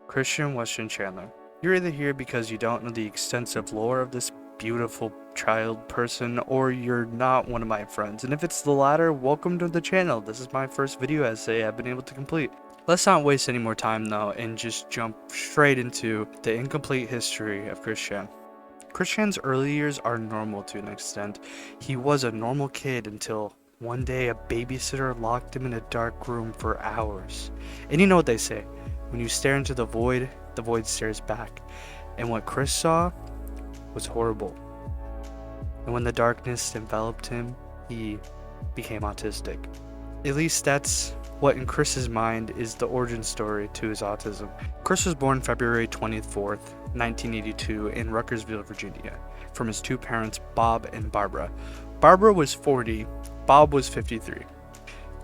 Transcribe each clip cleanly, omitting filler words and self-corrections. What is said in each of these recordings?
Christian Weston Chandler. You're either here because you don't know the extensive lore of this beautiful child person, or you're not one of my friends. And if it's the latter, welcome to the channel. This is my first video essay I've been able to complete. Let's not waste any more time though, and just jump straight into the incomplete history of Christian. Christian's early years are normal to an extent. He was a normal kid until one day a babysitter locked him in a dark room for hours. And you know what they say, when you stare into the void stares back. And what Chris saw was horrible. And when the darkness enveloped him, he became autistic. At least that's what in Chris's mind is the origin story to his autism. Chris was born February 24th, 1982 in Ruckersville, Virginia, from his two parents, Bob and Barbara. Barbara was 40, Bob was 53.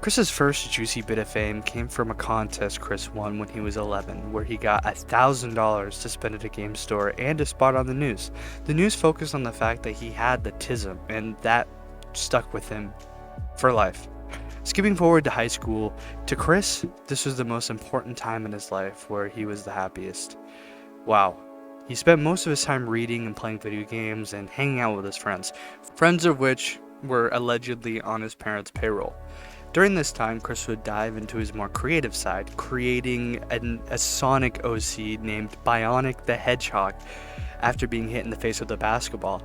Chris's first juicy bit of fame came from a contest Chris won when he was 11, where he got $1,000 to spend at a game store and a spot on the news. The news focused on the fact that he had the tism, and that stuck with him for life. Skipping forward to high school, to Chris, this was the most important time in his life where he was the happiest. Wow. He spent most of his time reading and playing video games and hanging out with his friends of which were allegedly on his parents' payroll. During this time, Chris would dive into his more creative side, creating a Sonic OC named Bionic the Hedgehog after being hit in the face with a basketball.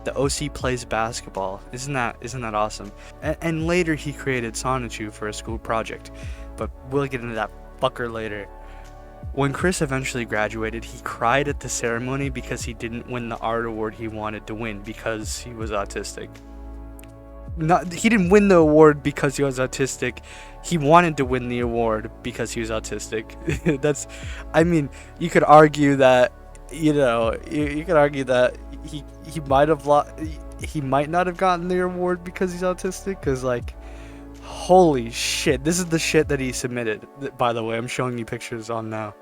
The OC plays basketball. Isn't that awesome? And later he created Sonichu for a school project, but we'll get into that fucker later. When Chris eventually graduated, he cried at the ceremony because he didn't win the art award he wanted to win because he was autistic. He didn't win the award because he was autistic. He wanted to win the award because he was autistic. You could argue that, you could argue that he might not have gotten the award because he's autistic, because holy shit, this is the shit that he submitted. By the way, I'm showing you pictures I'm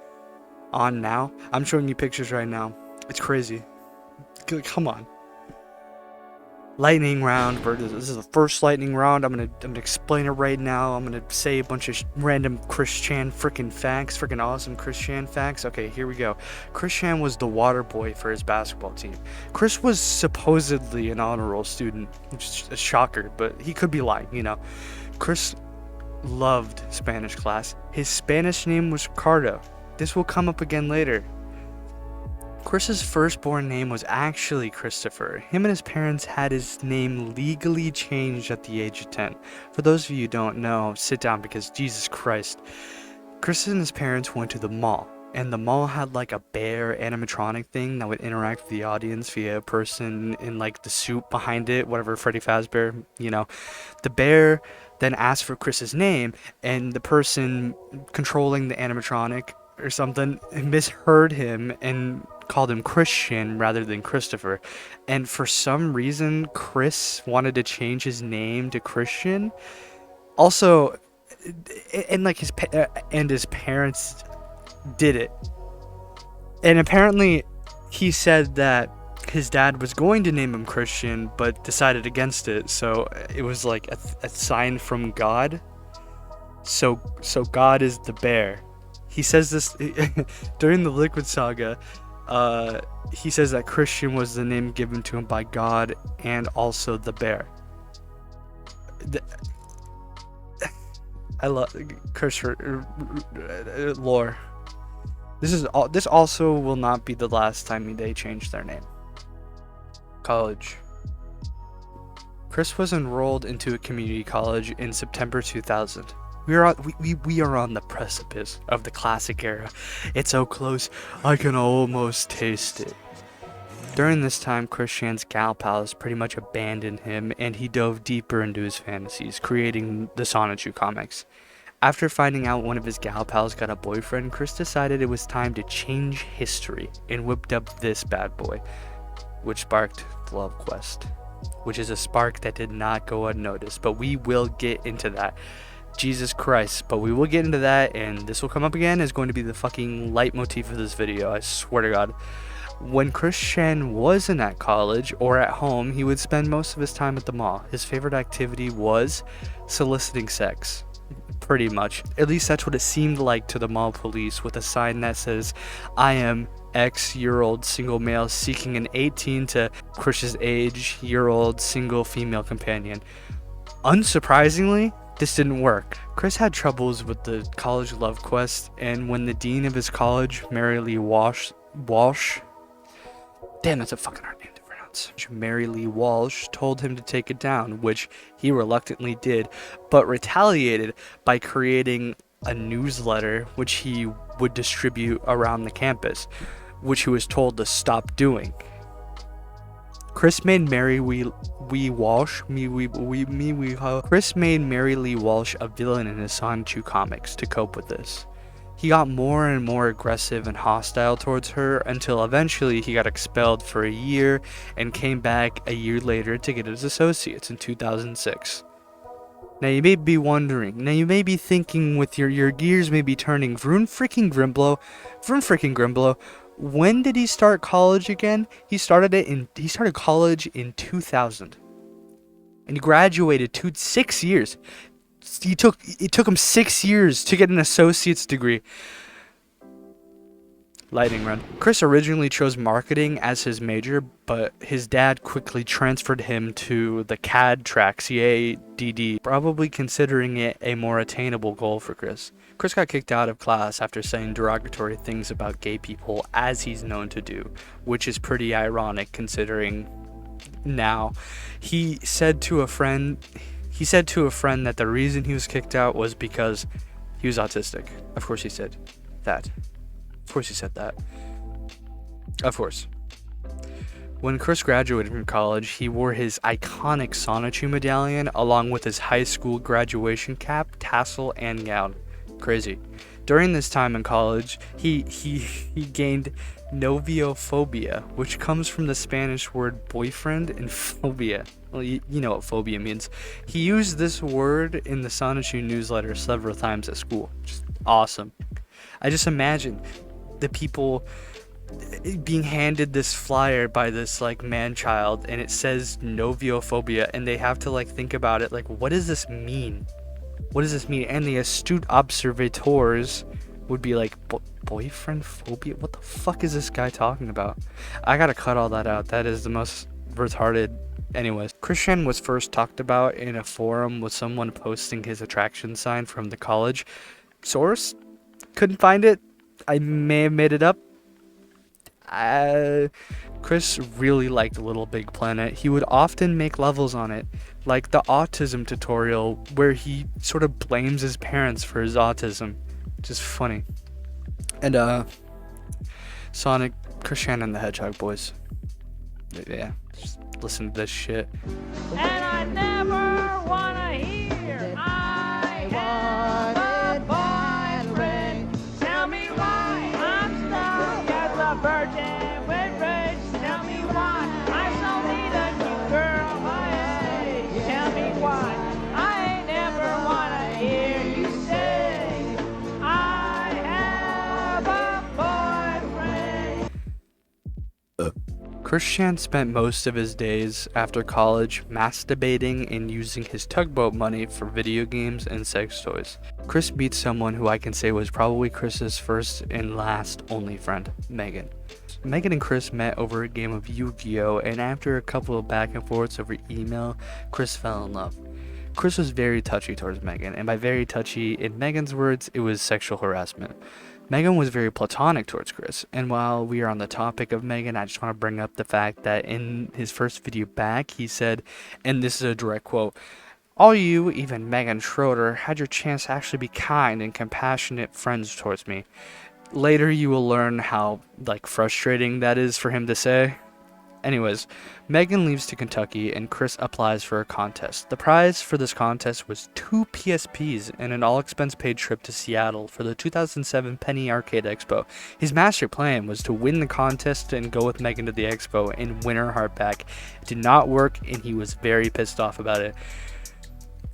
showing you pictures right now. It's crazy. Come on. Lightning round. This is the first lightning round. I'm gonna explain it right now. I'm gonna say a bunch of random Christian freaking facts, freaking awesome Christian facts. Okay, here we go. Christian was the water boy for his basketball team. Chris was supposedly an honor roll student, which is a shocker, but he could be lying, Chris loved Spanish class. His Spanish name was Ricardo. This will come up again later. Chris's firstborn name was actually Christopher. Him and his parents had his name legally changed at the age of 10. For those of you who don't know, sit down because Jesus Christ. Chris and his parents went to the mall, and the mall had a bear animatronic thing that would interact with the audience via a person in the suit behind it, whatever, Freddy Fazbear, The bear then asked for Chris's name, and the person controlling the animatronic or something misheard him and called him Christian rather than Christopher. And for some reason, Chris wanted to change his name to Christian. Also, and his parents did it. And apparently, he said that his dad was going to name him Christian, but decided against it. So it was like a sign from God. So God is the bear. He says this during the Liquid Saga. He says that Christian was the name given to him by God and also the bear. I love Christopher lore. This also will not be the last time they changed their name. College. Chris was enrolled into a community college in September 2000. We are on the precipice of the classic era. It's so close, I can almost taste it. During this time, Christian's gal pals pretty much abandoned him, and he dove deeper into his fantasies, creating the Sonichu comics. After finding out one of his gal pals got a boyfriend, Chris decided it was time to change history, and whipped up this bad boy, which sparked the Love Quest, which is a spark that did not go unnoticed, but we will get into that. Jesus Christ, but we will get into that, and this will come up again. Is going to be the fucking leitmotif of this video, I swear to God. When Christian wasn't at college or at home, he would spend most of his time at the mall. His favorite activity was soliciting sex Pretty much. At least that's what it seemed like to the mall police, with a sign that says, "I am X-year-old single male seeking an 18 to Chris's age-year-old single female companion." Unsurprisingly, this didn't work. Chris had troubles with the college love quest, and when the dean of his college, Mary Lee Walsh, damn, that's a fucking hard name to pronounce, Mary Lee Walsh, told him to take it down, which he reluctantly did, but retaliated by creating a newsletter which he would distribute around the campus, which he was told to stop doing. Chris made Mary Lee Walsh a villain in his Sonichu comics to cope with this. He got more and more aggressive and hostile towards her until eventually he got expelled for a year and came back a year later to get his associates in 2006. Now you may be wondering, now you may be thinking with your gears may be turning, vroom freaking Grimblow, when did he start college again? He started college in 2000. And he graduated 6 years. It took him 6 years to get an associate's degree. Lightning round. Chris originally chose marketing as his major, but his dad quickly transferred him to the CAD track, CADD, probably considering it a more attainable goal for Chris. Chris got kicked out of class after saying derogatory things about gay people, as he's known to do, which is pretty ironic considering now. He said to a friend that the reason he was kicked out was because he was autistic. Of course he said that. Of course. When Chris graduated from college, he wore his iconic Sonichu medallion along with his high school graduation cap, tassel, and gown. Crazy. During this time in college, he gained noviophobia, which comes from the Spanish word boyfriend and phobia. Well, you know what phobia means. He used this word in the Sonichu newsletter several times at school. Just awesome. I just imagine the people being handed this flyer by this like man child, and it says noviophobia, and they have to like think about it, like, what does this mean? And the astute observators would be like, boyfriend phobia? What the fuck is this guy talking about? I gotta cut all that out. That is the most retarded. Anyways, Christian was first talked about in a forum with someone posting his attraction sign from the college. Source? Couldn't find it. I may have made it up. Chris really liked Little Big Planet. He would often make levels on it, like the autism tutorial where he sort of blames his parents for his autism, which is funny. And Sonic, Christian and the Hedgehog boys. Yeah, just listen to this shit. And I never wanna hear I have a boyfriend. Tell me why I'm stuck as a virgin with rage. Tell me why I so need a new girl my age. Tell me why I never wanna hear you say I have a boyfriend. Christian spent most of his days after college masturbating and using his tugboat money for video games and sex toys. Chris meets someone who I can say was probably Chris's first and last only friend, Megan. Megan and Chris met over a game of Yu-Gi-Oh! And after a couple of back and forths over email, Chris fell in love. Chris was very touchy towards Megan, and by very touchy, in Megan's words, it was sexual harassment. Megan was very platonic towards Chris, and while we are on the topic of Megan, I just want to bring up the fact that in his first video back, he said, and this is a direct quote, "All you, even Megan Schroeder, had your chance to actually be kind and compassionate friends towards me." Later, you will learn how, frustrating that is for him to say. Anyways, Megan leaves to Kentucky and Chris applies for a contest. The prize for this contest was 2 PSPs and an all-expense-paid trip to Seattle for the 2007 Penny Arcade Expo. His master plan was to win the contest and go with Megan to the expo and win her heart back. It did not work and he was very pissed off about it.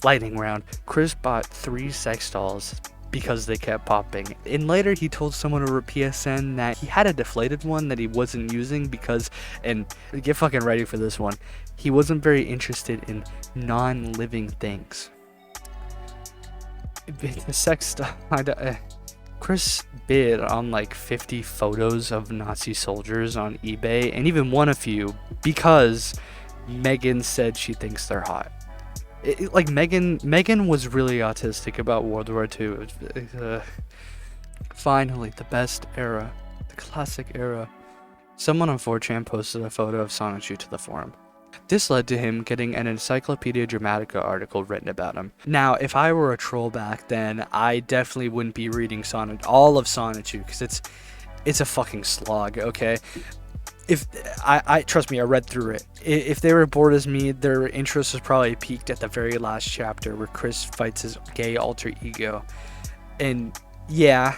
Lightning round. Chris bought 3 sex dolls because they kept popping. And later he told someone over PSN that he had a deflated one that he wasn't using because, and get fucking ready for this one, he wasn't very interested in non-living things. the sex stuff. Chris bid on like 50 photos of Nazi soldiers on eBay and even won a few because Megan said she thinks they're hot. Like Megan was really autistic about World War II. Finally, the best era, the classic era. Someone on 4chan posted a photo of Sonichu to the forum. This led to him getting an Encyclopedia Dramatica article written about him. Now, if I were a troll back then, I definitely wouldn't be reading all of Sonichu, because it's a fucking slog, okay? If I trust me, I read through it. If they were bored as me, their interest was probably peaked at the very last chapter where Chris fights his gay alter ego. And yeah,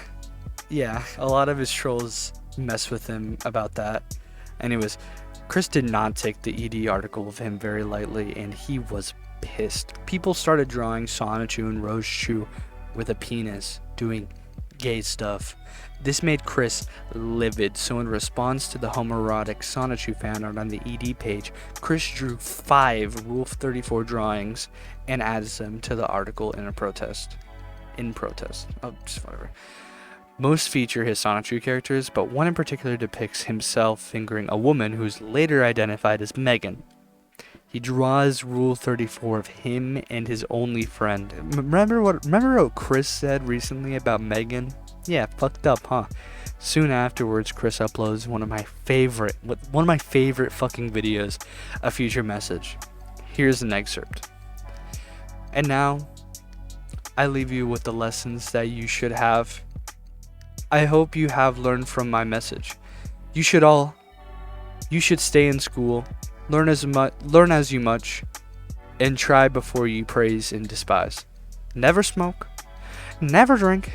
a lot of his trolls mess with him about that. Anyways, Chris did not take the ED article of him very lightly, and he was pissed. People started drawing Sonichu and Rosechu with a penis, doing gay stuff. This made Chris livid, so in response to the homoerotic Sonichu fan art on the ED page, Chris drew 5 Rule 34 drawings and added them to the article in protest. Oh, just whatever. Most feature his Sonichu characters, but one in particular depicts himself fingering a woman who's later identified as Megan. He draws Rule 34 of him and his only friend. Remember what Chris said recently about Megan? Yeah, fucked up, huh? Soon afterwards, Chris uploads one of my favorite fucking videos, a future message. Here's an excerpt. And now, I leave you with the lessons that you should have. I hope you have learned from my message. You should stay in school, learn as you much, and try before you praise and despise. Never smoke, never drink,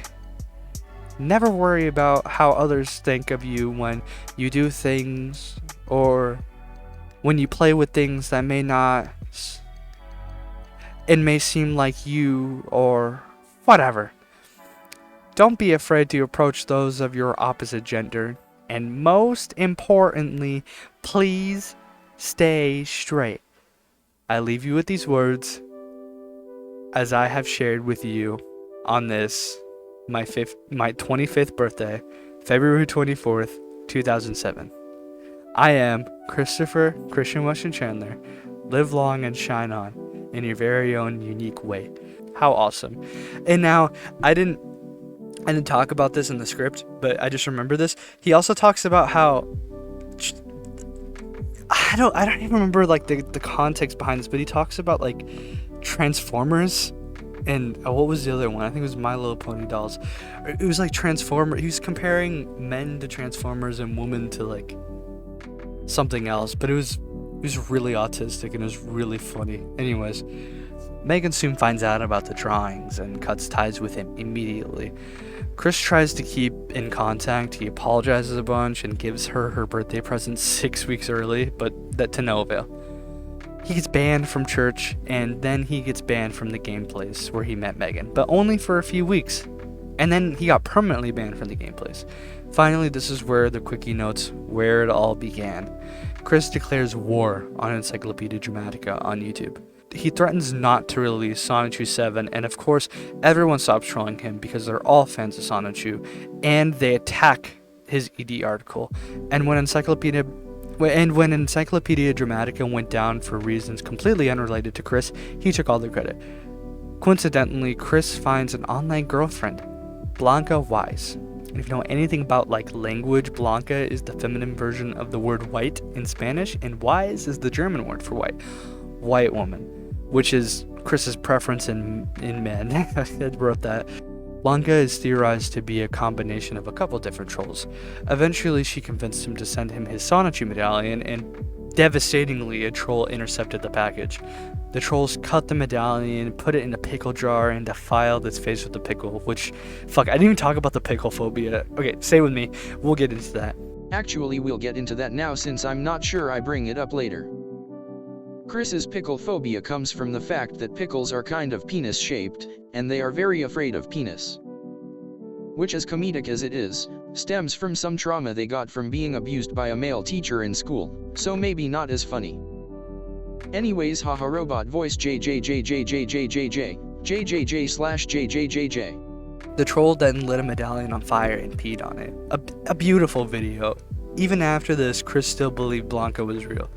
never worry about how others think of you when you do things or when you play with things that may not and may seem like you or whatever. Don't be afraid to approach those of your opposite gender. And most importantly, please stay straight. I leave you with these words as I have shared with you on this, my 25th birthday, February 24th, 2007. I am Christopher Christian Weston Chandler. Live long and shine on in your very own unique way. How awesome. And now, I didn't talk about this in the script, but I just remember this. He also talks about how I don't even remember like the context behind this, but he talks about like Transformers and what was the other one? I think it was My Little Pony dolls. It was like Transformer. He was comparing men to Transformers and women to like something else, but it was really autistic and it was really funny. Anyways, Megan soon finds out about the drawings and cuts ties with him immediately. Chris tries to keep in contact. He apologizes a bunch and gives her birthday present 6 weeks early, but that to no avail. He gets banned from church, and then he gets banned from the game place where he met Megan, but only for a few weeks. And then he got permanently banned from the game place. Finally, this is where the quickie notes where it all began. Chris declares war on Encyclopedia Dramatica on YouTube. He threatens not to release Sonichu 7, and of course, everyone stops trolling him because they're all fans of Sonichu, and they attack his ED article. And when Encyclopedia Dramatica went down for reasons completely unrelated to Chris, he took all the credit. Coincidentally, Chris finds an online girlfriend, Blanca Wise. And if you know anything about like language, Blanca is the feminine version of the word white in Spanish, and Wise is the German word for white. White woman, which is Chris's preference in men. I wrote that. Blanca is theorized to be a combination of a couple different trolls. Eventually, she convinced him to send him his Sonichu medallion, and devastatingly, a troll intercepted the package. The trolls cut the medallion, put it in a pickle jar, and defiled its face with the pickle, which, fuck, I didn't even talk about the pickle phobia. Okay, stay with me. We'll get into that. Actually, we'll get into that now since I'm not sure I bring it up later. Chris's pickle phobia comes from the fact that pickles are kind of penis-shaped, and they are very afraid of penis. Which, as comedic as it is, stems from some trauma they got from being abused by a male teacher in school, so maybe not as funny. Anyways, haha robot voice JJJJJJJJ, JJJ/JJJJ. The troll then lit a medallion on fire and peed on it. A beautiful video. Even after this, Chris still believed Blanca was real.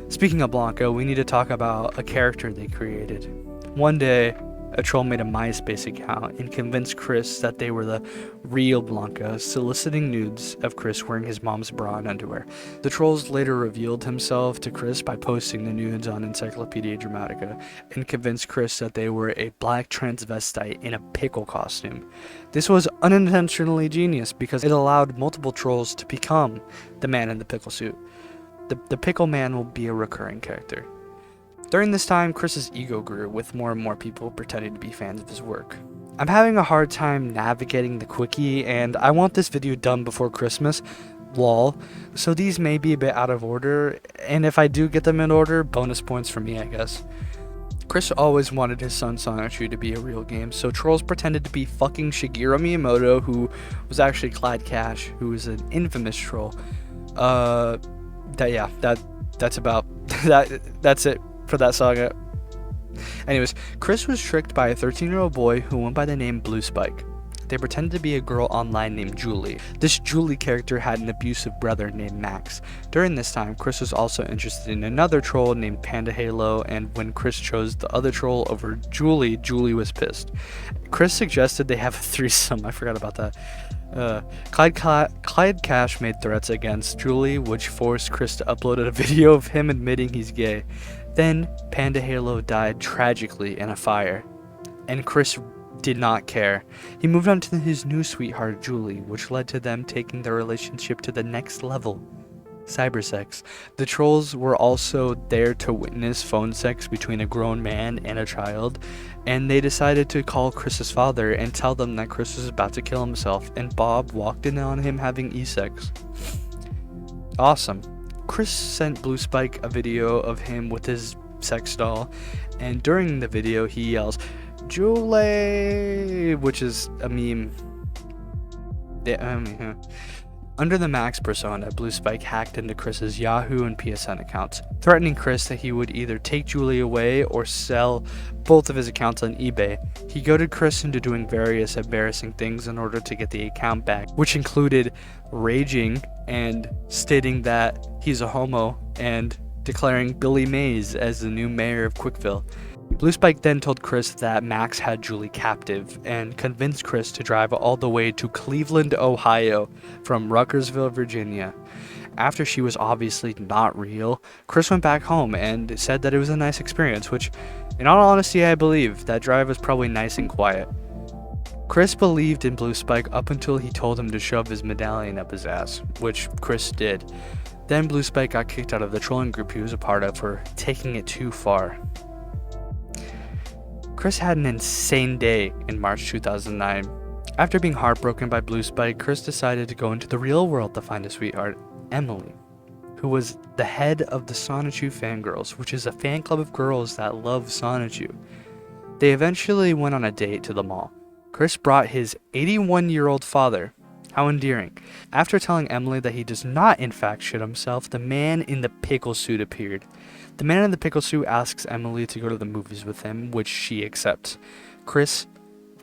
Speaking of Blanca, we need to talk about a character they created. One day, a troll made a MySpace account and convinced Chris that they were the real Blanca, soliciting nudes of Chris wearing his mom's bra and underwear. The trolls later revealed himself to Chris by posting the nudes on Encyclopedia Dramatica and convinced Chris that they were a black transvestite in a pickle costume. This was unintentionally genius because it allowed multiple trolls to become the man in the pickle suit. The pickle man will be a recurring character. During this time, Chris's ego grew, with more and more people pretending to be fans of his work. I'm having a hard time navigating the quickie, and I want this video done before Christmas, lol, so these may be a bit out of order, and if I do get them in order, bonus points for me, I guess. Chris always wanted his son Sonichu to be a real game, so trolls pretended to be fucking Shigeru Miyamoto, who was actually Clyde Cash, who was an infamous troll. That's about that's it for that saga. Anyways, Chris was tricked by a 13-year-old boy who went by the name Blue Spike. They pretended to be a girl online named Julie. This Julie character had an abusive brother named Max. During this time, Chris was also interested in another troll named Panda Halo, and when Chris chose the other troll over Julie, Julie was pissed. Chris suggested they have a threesome. I forgot about that. Clyde Cash made threats against Julie, which forced Chris to upload a video of him admitting he's gay. Then, Panda Halo died tragically in a fire, and Chris did not care. He moved on to his new sweetheart, Julie, which led to them taking their relationship to the next level. Cybersex. The trolls were also there to witness phone sex between a grown man and a child, and they decided to call Chris's father and tell them that Chris was about to kill himself, and Bob walked in on him having e-sex. Awesome. Chris sent Blue Spike a video of him with his sex doll, and during the video he yells, "Julie!" which is a meme. Under the Max persona, Blue Spike hacked into Chris's Yahoo and PSN accounts, threatening Chris that he would either take Julie away or sell both of his accounts on eBay. He goaded Chris into doing various embarrassing things in order to get the account back, which included raging and stating that he's a homo and declaring Billy Mays as the new mayor of Quickville. Blue Spike then told Chris that Max had Julie captive and convinced Chris to drive all the way to Cleveland, Ohio from Ruckersville, Virginia. After she was obviously not real, Chris went back home and said that it was a nice experience, which, in all honesty, I believe. That drive was probably nice and quiet. Chris believed in Blue Spike up until he told him to shove his medallion up his ass, which Chris did. Then Blue Spike got kicked out of the trolling group he was a part of for taking it too far. Chris had an insane day in March 2009. After being heartbroken by Blue Spike, Chris decided to go into the real world to find a sweetheart, Emily, who was the head of the Sonichu Fangirls, which is a fan club of girls that love Sonichu. They eventually went on a date to the mall. Chris brought his 81-year-old father. How endearing. After telling Emily that he does not in fact shit himself, the man in the pickle suit appeared. The man in the pickle suit asks Emily to go to the movies with him, which she accepts. Chris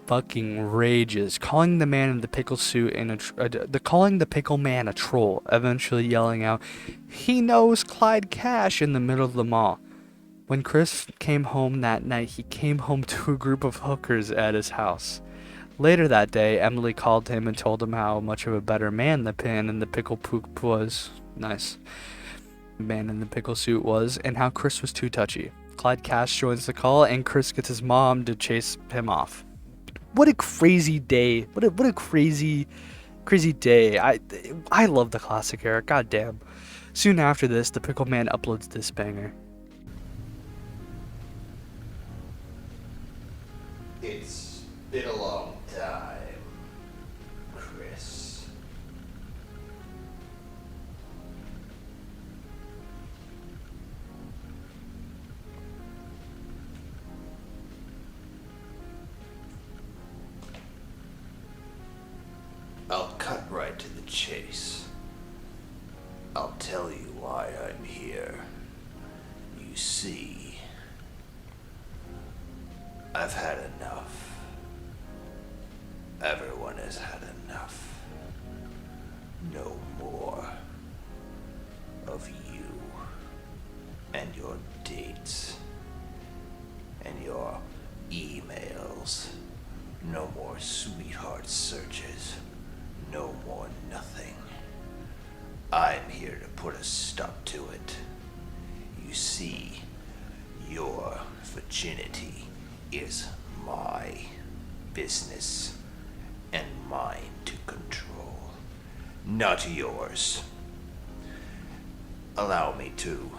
fucking rages, calling the man in the pickle suit and calling the pickle man a troll, eventually yelling out, "He knows Clyde Cash," in the middle of the mall. When Chris came home that night, he came home to a group of hookers at his house. Later that day, Emily called him and told him how much of a better man the man in the pickle poop was. Nice. Man in the pickle suit was, and how Chris was too touchy. Clyde Cash joins the call, and Chris gets his mom to chase him off. What a crazy day! What a crazy day! I love the classic era. Goddamn. Soon after this, the pickle man uploads this banger. It's been a long time, Chris. I'll cut right to the chase. I'll tell you why I'm here. You see, I've had enough. Everyone has had enough. No more of you and your dates and your emails. No more sweetheart searches. No more nothing. I'm here to put a stop to it. You see, your virginity is my business and mine to control, not yours. Allow me to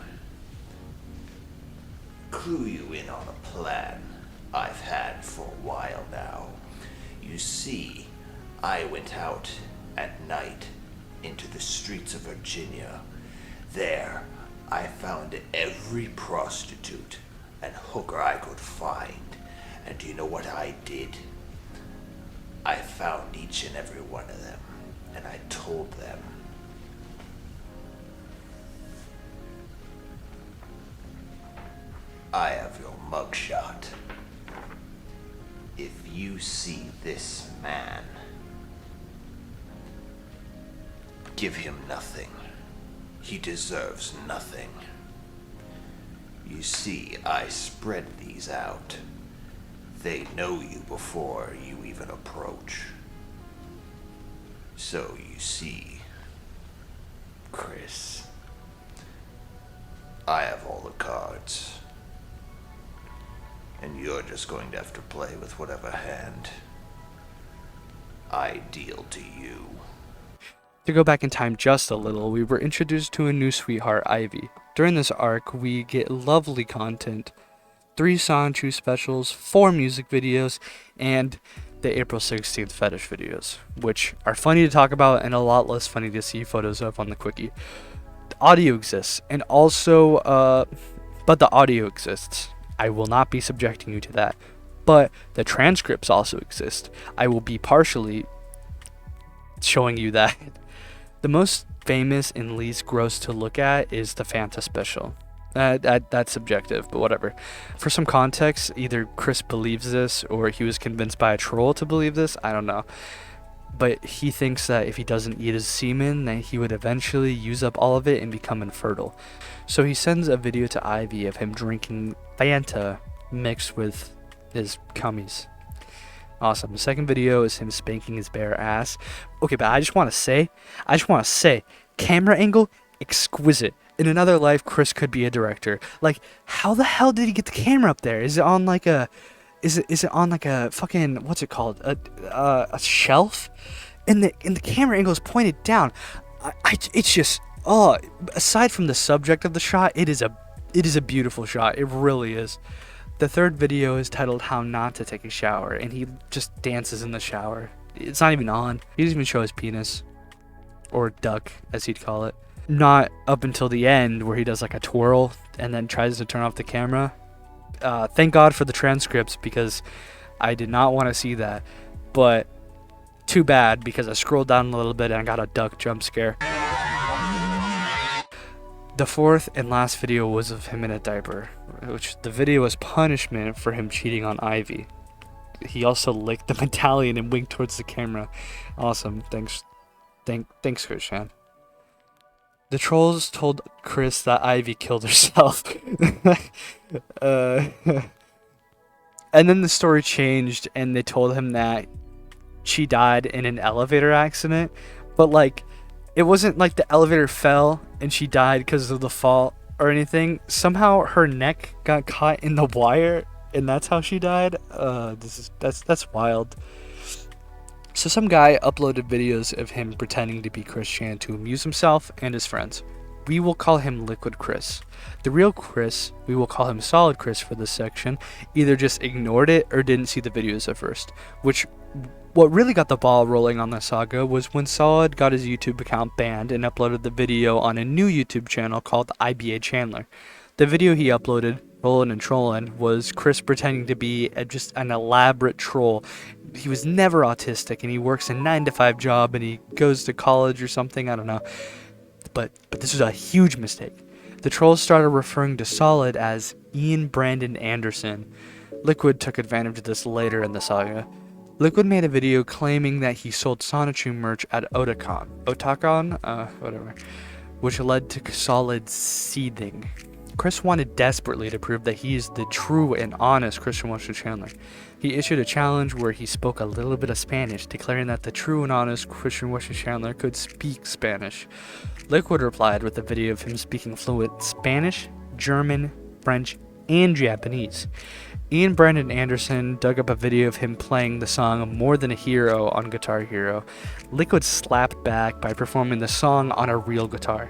clue you in on a plan I've had for a while now. You see, I went out at night into the streets of Virginia. There, I found every prostitute and hooker I could find. And do you know what I did? I found each and every one of them, and I told them, I have your mugshot. If you see this man, give him nothing. He deserves nothing. You see, I spread these out. They know you before you even approach. So you see, Chris, I have all the cards. And you're just going to have to play with whatever hand I deal to you. To go back in time just a little, we were introduced to a new sweetheart, Ivy. During this arc, we get lovely content, 3 Sanchu specials, 4 music videos, and the April 16th fetish videos, which are funny to talk about and a lot less funny to see photos of on the quickie. The audio exists, and also, but the audio exists. I will not be subjecting you to that. But the transcripts also exist. I will be partially showing you that. The most famous and least gross to look at is the Fanta special. That's subjective, but whatever. For some context, either Chris believes this or he was convinced by a troll to believe this. I don't know. But he thinks that if he doesn't eat his semen, then he would eventually use up all of it and become infertile. So he sends a video to Ivy of him drinking Fanta mixed with his cummies. Awesome. The second video is him spanking his bare ass. Okay, but I just want to say, camera angle, exquisite. In another life, Chris could be a director. Like, how the hell did he get the camera up there? Is it on like a, is it on like a fucking, what's it called? A shelf? And the camera angle is pointed down. It's just, oh, aside from the subject of the shot, it is a beautiful shot. It really is. The third video is titled How Not to Take a Shower, and he just dances in the shower. It's not even on. He doesn't even show his penis. Or duck, as he'd call it. Not up until the end, where he does like a twirl, and then tries to turn off the camera. Thank God for the transcripts, because I did not want to see that. But too bad, because I scrolled down a little bit and I got a duck jump scare. The fourth and last video was of him in a diaper, which the video was punishment for him cheating on Ivy. He also licked the medallion and winked towards the camera. Awesome. Thanks, Christian. The trolls told Chris that Ivy killed herself. And then the story changed and they told him that she died in an elevator accident. But like, it wasn't like the elevator fell and she died because of the fall or anything. Somehow her neck got caught in the wire and that's how she died. That's wild. So some guy uploaded videos of him pretending to be Chris Chan to amuse himself and his friends. We will call him Liquid Chris. The real Chris, we will call him Solid Chris for this section, either just ignored it or didn't see the videos at first. What really got the ball rolling on the saga was when Solid got his YouTube account banned and uploaded the video on a new YouTube channel called IBA Chandler. The video he uploaded, Rollin' and Trollin', was Chris pretending to be just an elaborate troll. He was never autistic and he works a 9-to-5 job and he goes to college or something, I don't know. But this was a huge mistake. The trolls started referring to Solid as Ian Brandon Anderson, Liquid took advantage of this later in the saga. Liquid made a video claiming that he sold Sonichu merch at Otakon, whatever, which led to Solid seething. Chris wanted desperately to prove that he is the true and honest Christian Wesley Chandler. He issued a challenge where he spoke a little bit of Spanish, declaring that the true and honest Christian Wesley Chandler could speak Spanish. Liquid replied with a video of him speaking fluent Spanish, German, French, and Japanese. Ian Brandon Anderson dug up a video of him playing the song More Than a Hero on Guitar Hero. Liquid slapped back by performing the song on a real guitar.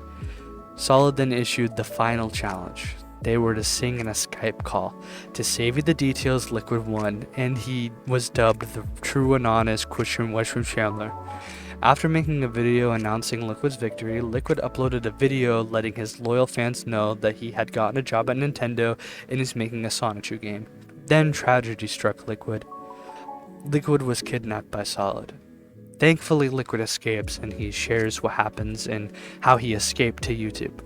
Solid then issued the final challenge. They were to sing in a Skype call. To save you the details, Liquid won, and he was dubbed the true and honest Christian Wesley Chandler. After making a video announcing Liquid's victory, Liquid uploaded a video letting his loyal fans know that he had gotten a job at Nintendo and is making a Sonichu game. Then tragedy struck Liquid. Liquid was kidnapped by Solid. Thankfully, Liquid escapes and he shares what happens and how he escaped to YouTube.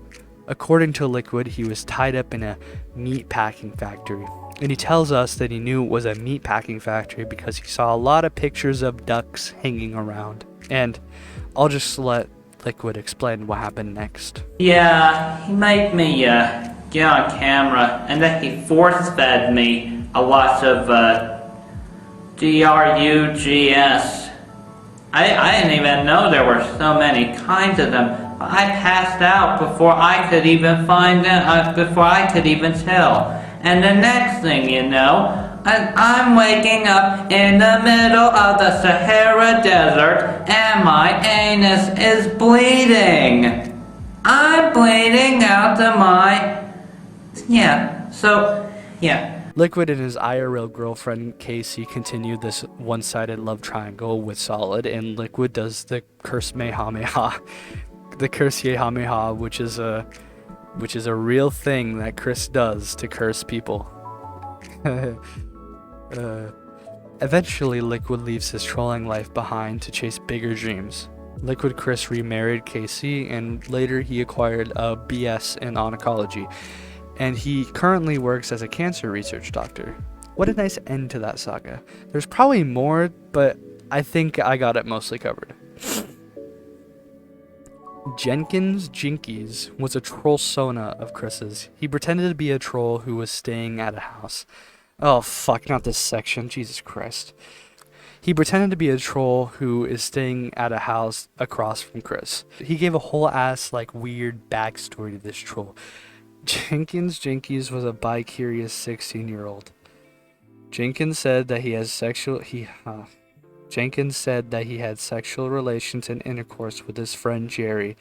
According to Liquid, he was tied up in a meat packing factory. And he tells us that he knew it was a meat packing factory because he saw a lot of pictures of ducks hanging around. And I'll just let Liquid explain what happened next. Yeah, he made me get on camera, and then he force-fed me a lot of drugs. I didn't even know there were so many kinds of them. I passed out before I could even find out, before I could even tell. And the next thing you know, I'm waking up in the middle of the Sahara Desert, and my anus is bleeding. I'm bleeding out of my... Yeah. Liquid and his IRL girlfriend Casey continue this one-sided love triangle with Solid, and Liquid does the curse Mehameha. The curse Yehameha, which is a real thing that Chris does to curse people. Eventually, Liquid leaves his trolling life behind to chase bigger dreams. Liquid Chris remarried Casey, and later he acquired a BS in oncology, and he currently works as a cancer research doctor. What a nice end to that saga. There's probably more, but I think I got it mostly covered. Jenkins Jinkies was a troll sona of Chris's. He pretended to be a troll who was staying at a house. Oh fuck, not this section, Jesus Christ. He pretended to be a troll who is staying at a house across from Chris. He gave a whole ass like weird backstory to this troll. Jenkins Jinkies was a bi-curious 16-year-old. Jenkins said that he had sexual relations and intercourse with his friend Jerry,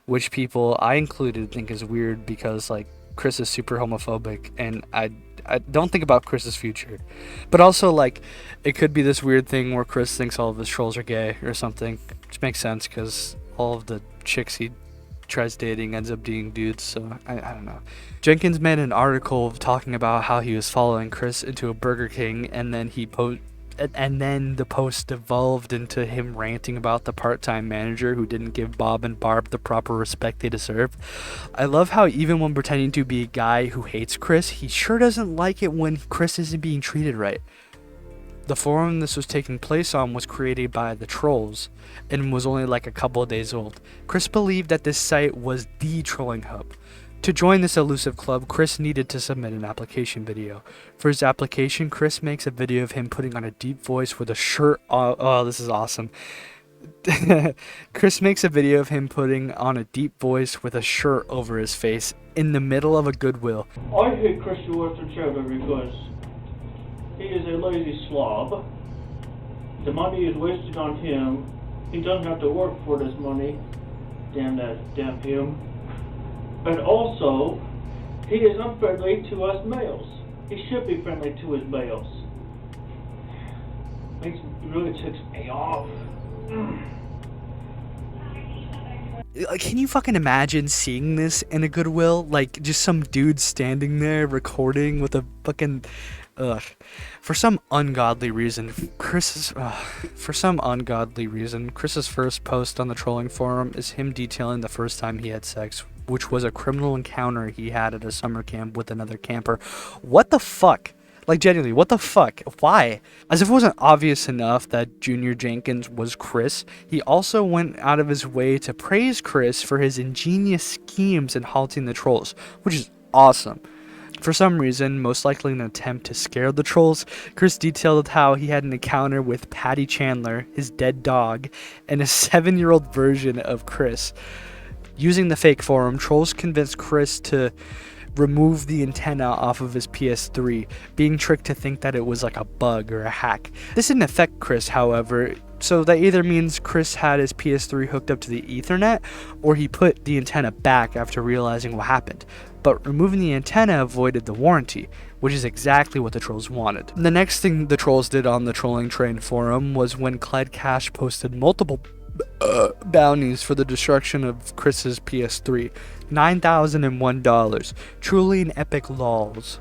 which people, I included, think is weird because like Chris is super homophobic and I don't think about Chris's future. But also like it could be this weird thing where Chris thinks all of his trolls are gay or something, which makes sense because all of the chicks he tries dating ends up being dudes, so I don't know. Jenkins made an article talking about how he was following Chris into a Burger King, and then the post devolved into him ranting about the part-time manager who didn't give Bob and Barb the proper respect they deserved. I love how even when pretending to be a guy who hates Chris, he sure doesn't like it when Chris isn't being treated right. The forum this was taking place on was created by the trolls and was only like a couple of days old. Chris believed that this site was the trolling hub. To join this elusive club, Chris needed to submit an application video. For his application, Chris makes a video of him putting on a deep voice with a shirt on. Oh, this is awesome. Chris makes a video of him putting on a deep voice with a shirt over his face in the middle of a Goodwill. I hate Christian Western Chandler because he is a lazy slob. The money is wasted on him. He doesn't have to work for this money. Damn him. And also, he is unfriendly to us males. He should be friendly to his males. Really ticks me off. Can you fucking imagine seeing this in a Goodwill? Like, just some dude standing there recording with a fucking... For some ungodly reason, Chris's first post on the trolling forum is him detailing the first time he had sex, which was a criminal encounter he had at a summer camp with another camper. What the fuck? Like, genuinely, what the fuck? Why? As if it wasn't obvious enough that Junior Jenkins was Chris, he also went out of his way to praise Chris for his ingenious schemes in halting the trolls, which is awesome. For some reason, most likely in an attempt to scare the trolls, Chris detailed how he had an encounter with Patty Chandler, his dead dog, and a 7-year-old version of Chris. Using the fake forum, trolls convinced Chris to remove the antenna off of his PS3, being tricked to think that it was like a bug or a hack. This didn't affect Chris, however, so that either means Chris had his PS3 hooked up to the Ethernet, or he put the antenna back after realizing what happened. But removing the antenna avoided the warranty, which is exactly what the trolls wanted. The next thing the trolls did on the Trolling Train forum was when Clyde Cash posted multiple bounties for the destruction of Chris's PS3. $9,001. Truly an epic lols.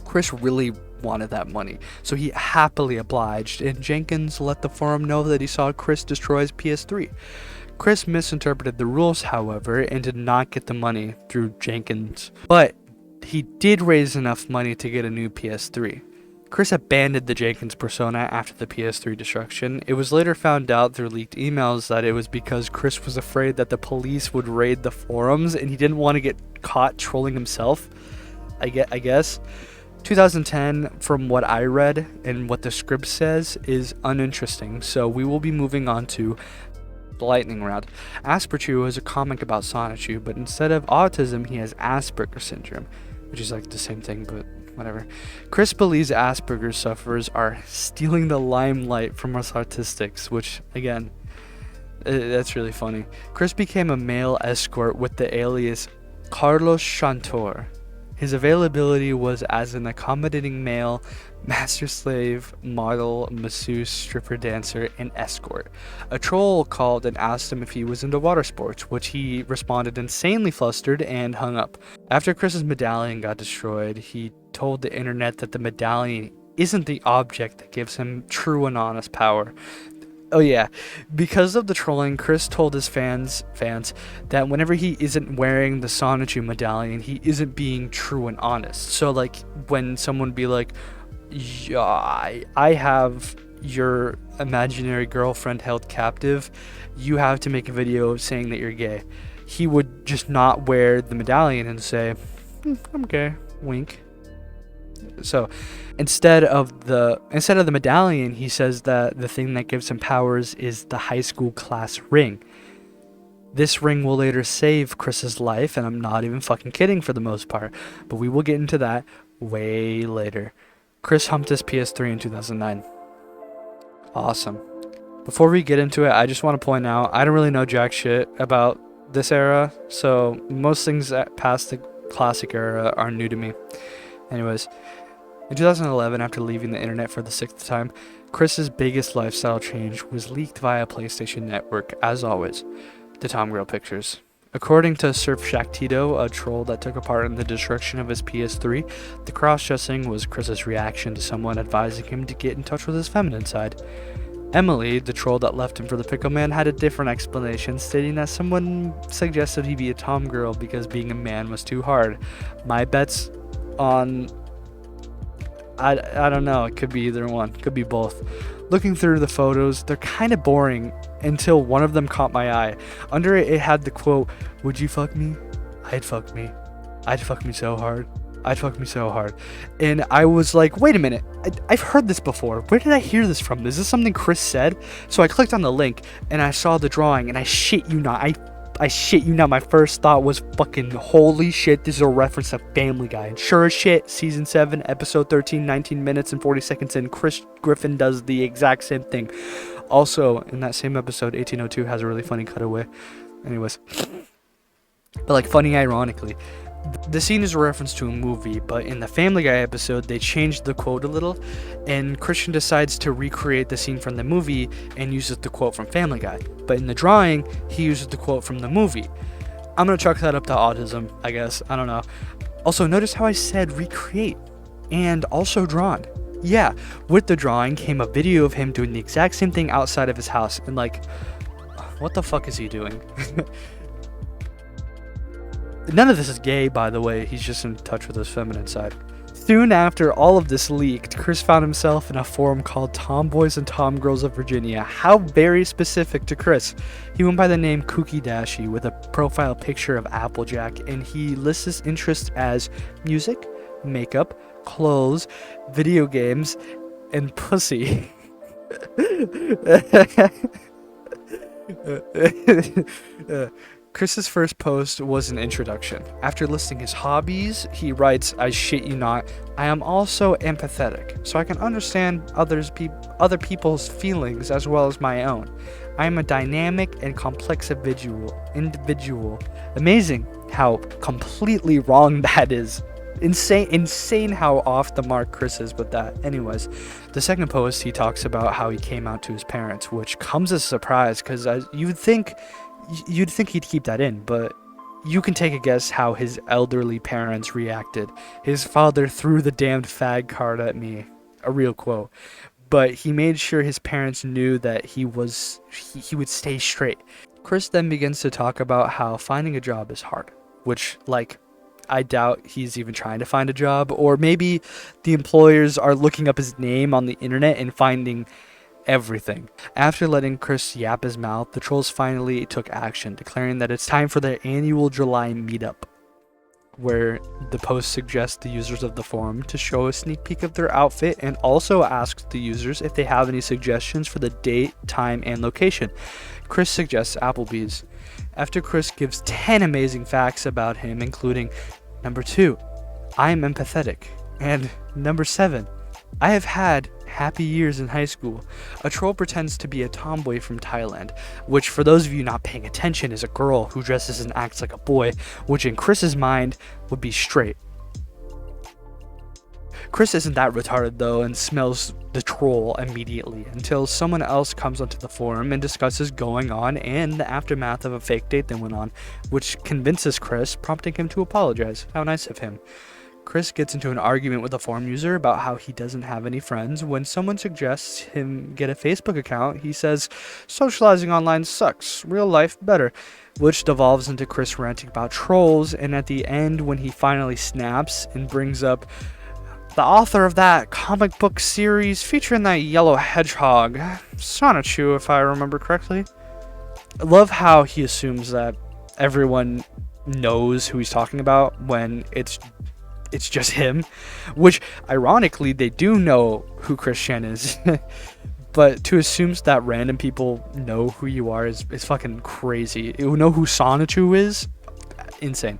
Chris really wanted that money, so he happily obliged, and Jenkins let the forum know that he saw Chris destroy his PS3. Chris misinterpreted the rules, however, and did not get the money through Jenkins, but he did raise enough money to get a new PS3. Chris abandoned the Jenkins persona after the PS3 destruction. It was later found out through leaked emails that it was because Chris was afraid that the police would raid the forums and he didn't want to get caught trolling himself, I guess. 2010, from what I read and what the script says, is uninteresting, so we will be moving on to the lightning round. Asperchu is a comic about Sonichu, but instead of autism, he has Asperger's syndrome, which is like the same thing, but whatever. Chris believes Asperger's sufferers are stealing the limelight from us artistics, which, again, that's really funny. Chris became a male escort with the alias Carlos Chantor. His availability was as an accommodating male, master slave, model, masseuse, stripper dancer, and escort. A troll called and asked him if he was into water sports, which he responded insanely flustered and hung up. After Chris's medallion got destroyed, he told the internet that the medallion isn't the object that gives him true and honest power. Oh yeah, because of the trolling, Chris told his fans that whenever he isn't wearing the Sonichu medallion, he isn't being true and honest. So like when someone would be like, yeah, I have your imaginary girlfriend held captive, you have to make a video saying that you're gay. He would just not wear the medallion and say, I'm gay, wink. So instead of the medallion, he says that the thing that gives him powers is the high school class ring. This ring will later save Chris's life, and I'm not even fucking kidding for the most part, but we will get into that way later. Chris humped his PS3 in 2009. Awesome. Before we get into it, I just want to point out, I don't really know jack shit about this era, so most things that past the classic era are new to me. Anyways, in 2011, after leaving the internet for the 6th time, Chris's biggest lifestyle change was leaked via PlayStation Network, as always, to Tom Grill Pictures. According to Surf Shack Tito, a troll that took a part in the destruction of his PS3, the cross-dressing was Chris's reaction to someone advising him to get in touch with his feminine side. Emily, the troll that left him for the Pickle Man, had a different explanation, stating that someone suggested he be a Tom girl because being a man was too hard. My bet's on... I don't know, it could be either one, could be both. Looking through the photos, they're kind of boring until one of them caught my eye. Under it, it had the quote, "Would you fuck me? I'd fuck me. I'd fuck me so hard. I'd fuck me so hard." And I was like, wait a minute, I've heard this before. Where did I hear this from? Is this something Chris said? So I clicked on the link and I saw the drawing, and I shit you not, I shit you not, my first thought was fucking holy shit, this is a reference to Family Guy. And sure as shit, season 7, episode 13, 19 minutes and 40 seconds in, Chris Griffin does the exact same thing. Also, in that same episode, 1802 has a really funny cutaway. Anyways, but like funny ironically, the scene is a reference to a movie, but in the Family Guy episode, they changed the quote a little, and Christian decides to recreate the scene from the movie and uses the quote from Family Guy. But in the drawing, he uses the quote from the movie. I'm gonna chalk that up to autism, I guess. I don't know. Also, notice how I said recreate and also drawn. Yeah, with the drawing came a video of him doing the exact same thing outside of his house, and like, what the fuck is he doing? None of this is gay, by the way. He's just in touch with his feminine side. Soon after all of this leaked, Chris found himself in a forum called Tomboys and Tomgirls of Virginia. How very specific to Chris. He went by the name Kooky Dashy with a profile picture of Applejack, and he lists his interests as music, makeup, clothes, video games, and pussy. Chris's first post was an introduction. After listing his hobbies, he writes, "I shit you not, I am also empathetic, so I can understand other people's feelings as well as my own. I am a dynamic and complex individual." Amazing how completely wrong that is. Insane how off the mark Chris is with that. Anyways, the second post, he talks about how he came out to his parents, which comes as a surprise because you'd think he'd keep that in, but you can take a guess how his elderly parents reacted. His father threw the damned fag card at me, a real quote, but he made sure his parents knew that he would stay straight. Chris then begins to talk about how finding a job is hard, which, like, I doubt he's even trying to find a job, or maybe the employers are looking up his name on the internet and finding everything. After letting Chris yap his mouth, the trolls finally took action, declaring that it's time for their annual July meetup, where the post suggests the users of the forum to show a sneak peek of their outfit and also asks the users if they have any suggestions for the date, time, and location. Chris suggests Applebee's. After Chris gives 10 amazing facts about him, including number 2, I am empathetic, and number 7, I have had happy years in high school, a troll pretends to be a tomboy from Thailand, which, for those of you not paying attention, is a girl who dresses and acts like a boy, which in Chris's mind would be straight. Chris isn't that retarded though, and smells the troll immediately until someone else comes onto the forum and discusses going on and the aftermath of a fake date that went on, which convinces Chris, prompting him to apologize. How nice of him. Chris gets into an argument with a forum user about how he doesn't have any friends. When someone suggests him get a Facebook account, he says, "Socializing online sucks, real life better," which devolves into Chris ranting about trolls, and at the end, when he finally snaps and brings up the author of that comic book series featuring that yellow hedgehog, Sonichu, if I remember correctly. I love how he assumes that everyone knows who he's talking about when it's just him, which ironically they do know who Chris Shen is. But to assume that random people know who you are is fucking crazy. You know who Sonichu is? Insane.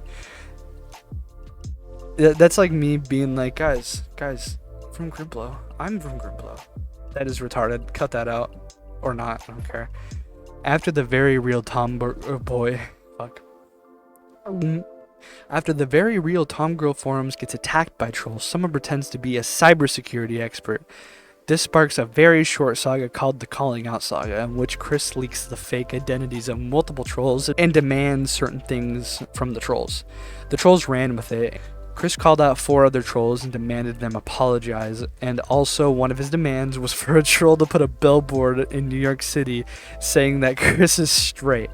That's like me being like, guys, from Grimplow. I'm from Grimplow. That is retarded. Cut that out. Or not, I don't care. After the very real After the very real Tomgirl forums gets attacked by trolls, someone pretends to be a cybersecurity expert. This sparks a very short saga called the Calling Out Saga, in which Chris leaks the fake identities of multiple trolls and demands certain things from the trolls. The trolls ran with it. Chris called out 4 other trolls and demanded them apologize, and also one of his demands was for a troll to put a billboard in New York City saying that Chris is straight.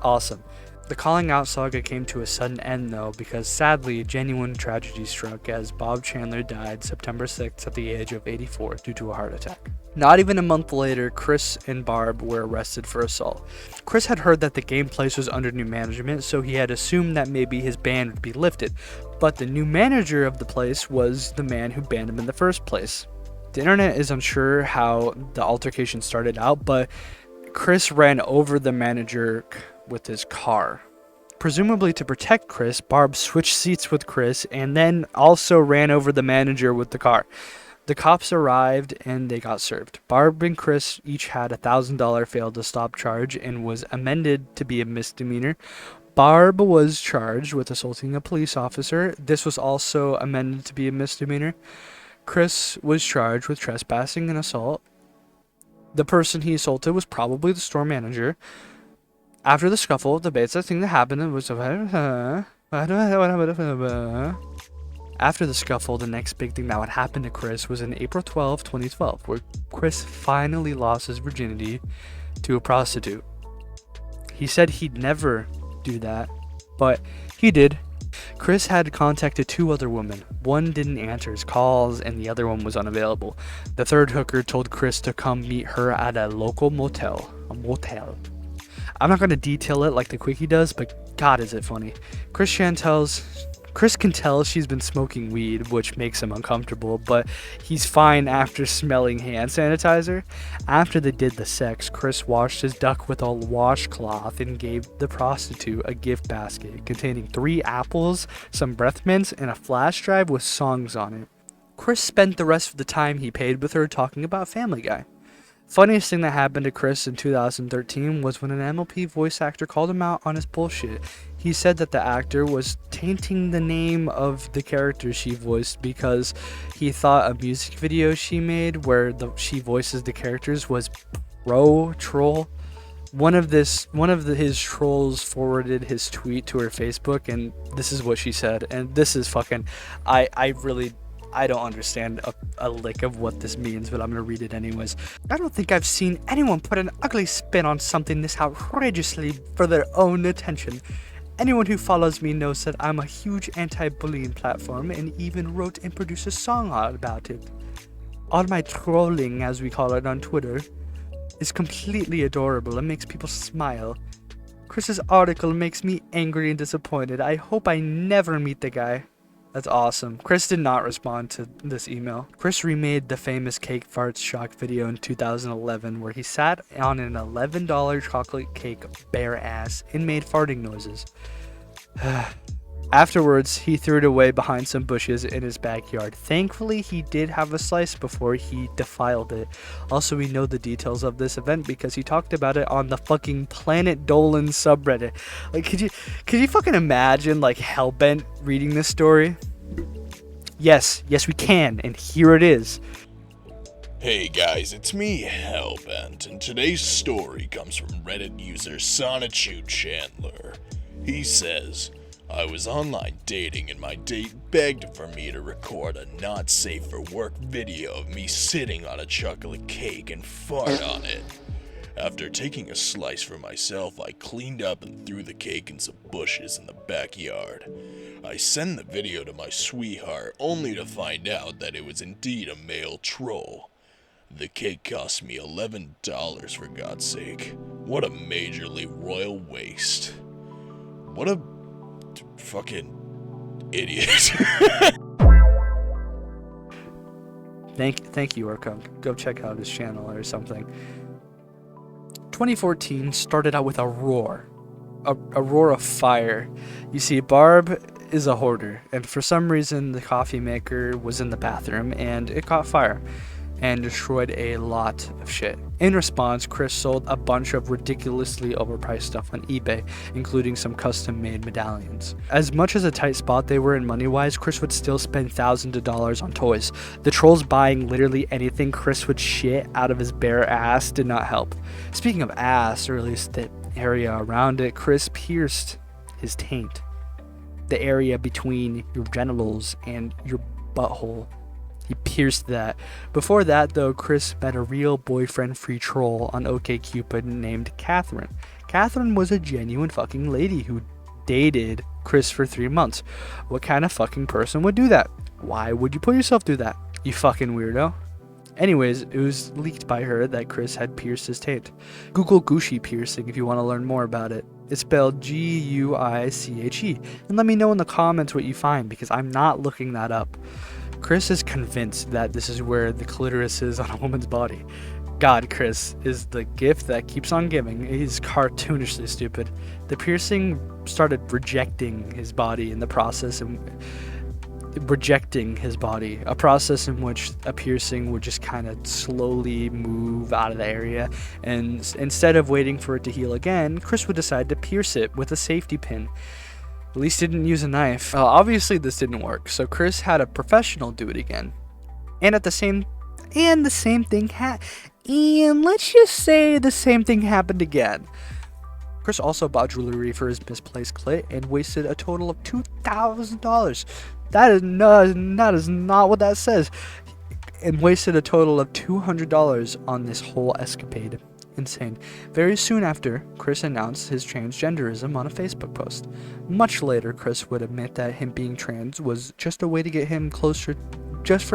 Awesome. The Calling Out Saga came to a sudden end though, because sadly a genuine tragedy struck as Bob Chandler died September 6th at the age of 84 due to a heart attack. Not even a month later, Chris and Barb were arrested for assault. Chris had heard that the game place was under new management, so he had assumed that maybe his ban would be lifted, but the new manager of the place was the man who banned him in the first place. The internet is unsure how the altercation started out, but Chris ran over the manager with his car. Presumably to protect Chris, Barb switched seats with Chris and then also ran over the manager with the car. The cops arrived and they got served. Barb and Chris each had a $1,000 fail to stop charge and was amended to be a misdemeanor. Barb was charged with assaulting a police officer. This was also amended to be a misdemeanor. Chris was charged with trespassing and assault. The person he assaulted was probably the store manager. After the scuffle, the basic thing that happened was After the scuffle, the next big thing that would happen to Chris was in April 12, 2012, where Chris finally lost his virginity to a prostitute. He said he'd never do that, but he did, Chris had contacted 2 other women. One didn't answer his calls and the other one was unavailable. The third hooker told Chris to come meet her at a local motel. A motel. I'm not going to detail it like the quickie does, but God is it funny. Chris can tell she's been smoking weed, which makes him uncomfortable, but he's fine after smelling hand sanitizer. After they did the sex, Chris washed his duck with a washcloth and gave the prostitute a gift basket containing 3 apples, some breath mints, and a flash drive with songs on it. Chris spent the rest of the time he paid with her talking about Family Guy. Funniest thing that happened to Chris in 2013 was when an MLP voice actor called him out on his bullshit. He said that the actor was tainting the name of the character she voiced because he thought a music video she made where she voices the characters was troll. One of his trolls forwarded his tweet to her Facebook, and this is what she said. And this is fucking, I don't understand a lick of what this means, but I'm gonna read it anyways. I don't think I've seen anyone put an ugly spin on something this outrageously for their own attention. Anyone who follows me knows that I'm a huge anti-bullying platform and even wrote and produced a song about it. All my trolling, as we call it on Twitter, is completely adorable and makes people smile. Chris's article makes me angry and disappointed. I hope I never meet the guy. That's awesome. Chris did not respond to this email. Chris remade the famous Cake Farts shock video in 2011 where he sat on an $11 chocolate cake bare ass and made farting noises. Afterwards, he threw it away behind some bushes in his backyard. Thankfully, he did have a slice before he defiled it. Also, we know the details of this event because he talked about it on the fucking Planet Dolan subreddit. Like, could you fucking imagine, like, Hellbent reading this story? Yes, we can, and here it is. Hey guys, it's me, Hellbent, and today's story comes from Reddit user Sonichu Chandler. He says, I was online dating and my date begged for me to record a not safe for work video of me sitting on a chocolate cake and fart on it. After taking a slice for myself, I cleaned up and threw the cake in some bushes in the backyard. I sent the video to my sweetheart only to find out that it was indeed a male troll. The cake cost me $11 for God's sake. What a majorly royal waste. What a fucking idiot. Thank you, Orkunk. Go check out his channel or something. 2014 started out with a roar of fire. You see, Barb is a hoarder, and for some reason the coffee maker was in the bathroom and it caught fire and destroyed a lot of shit. In response, Chris sold a bunch of ridiculously overpriced stuff on eBay, including some custom-made medallions. As much as a tight spot they were in money-wise, Chris would still spend thousands of dollars on toys. The trolls buying literally anything Chris would shit out of his bare ass did not help. Speaking of ass, or at least the area around it, Chris pierced his taint. The area between your genitals and your butthole. He pierced that. Before that, though, Chris met a real boyfriend-free troll on OkCupid named Catherine. Catherine was a genuine fucking lady who dated Chris for 3 months. What kind of fucking person would do that? Why would you put yourself through that, you fucking weirdo? Anyways, it was leaked by her that Chris had pierced his taint. Google Gucci piercing if you want to learn more about it. It's spelled Guiche. And let me know in the comments what you find, because I'm not looking that up. Chris is convinced that this is where the clitoris is on a woman's body. God, Chris is the gift that keeps on giving. He's cartoonishly stupid. The piercing started rejecting his body in the process, and rejecting his body, a process in which a piercing would just kind of slowly move out of the area, and instead of waiting for it to heal again, Chris would decide to pierce it with a safety pin. At least he didn't use a knife. Obviously this didn't work, so Chris had a professional do it again. And let's just say the same thing happened again. Chris also bought jewelry for his misplaced clit and wasted a total of $2,000. That is not what that says. And wasted a total of $200 on this whole escapade. insane. Very soon after, Chris announced his transgenderism on a Facebook post. Much later, Chris would admit that him being trans was just a way to get him closer, just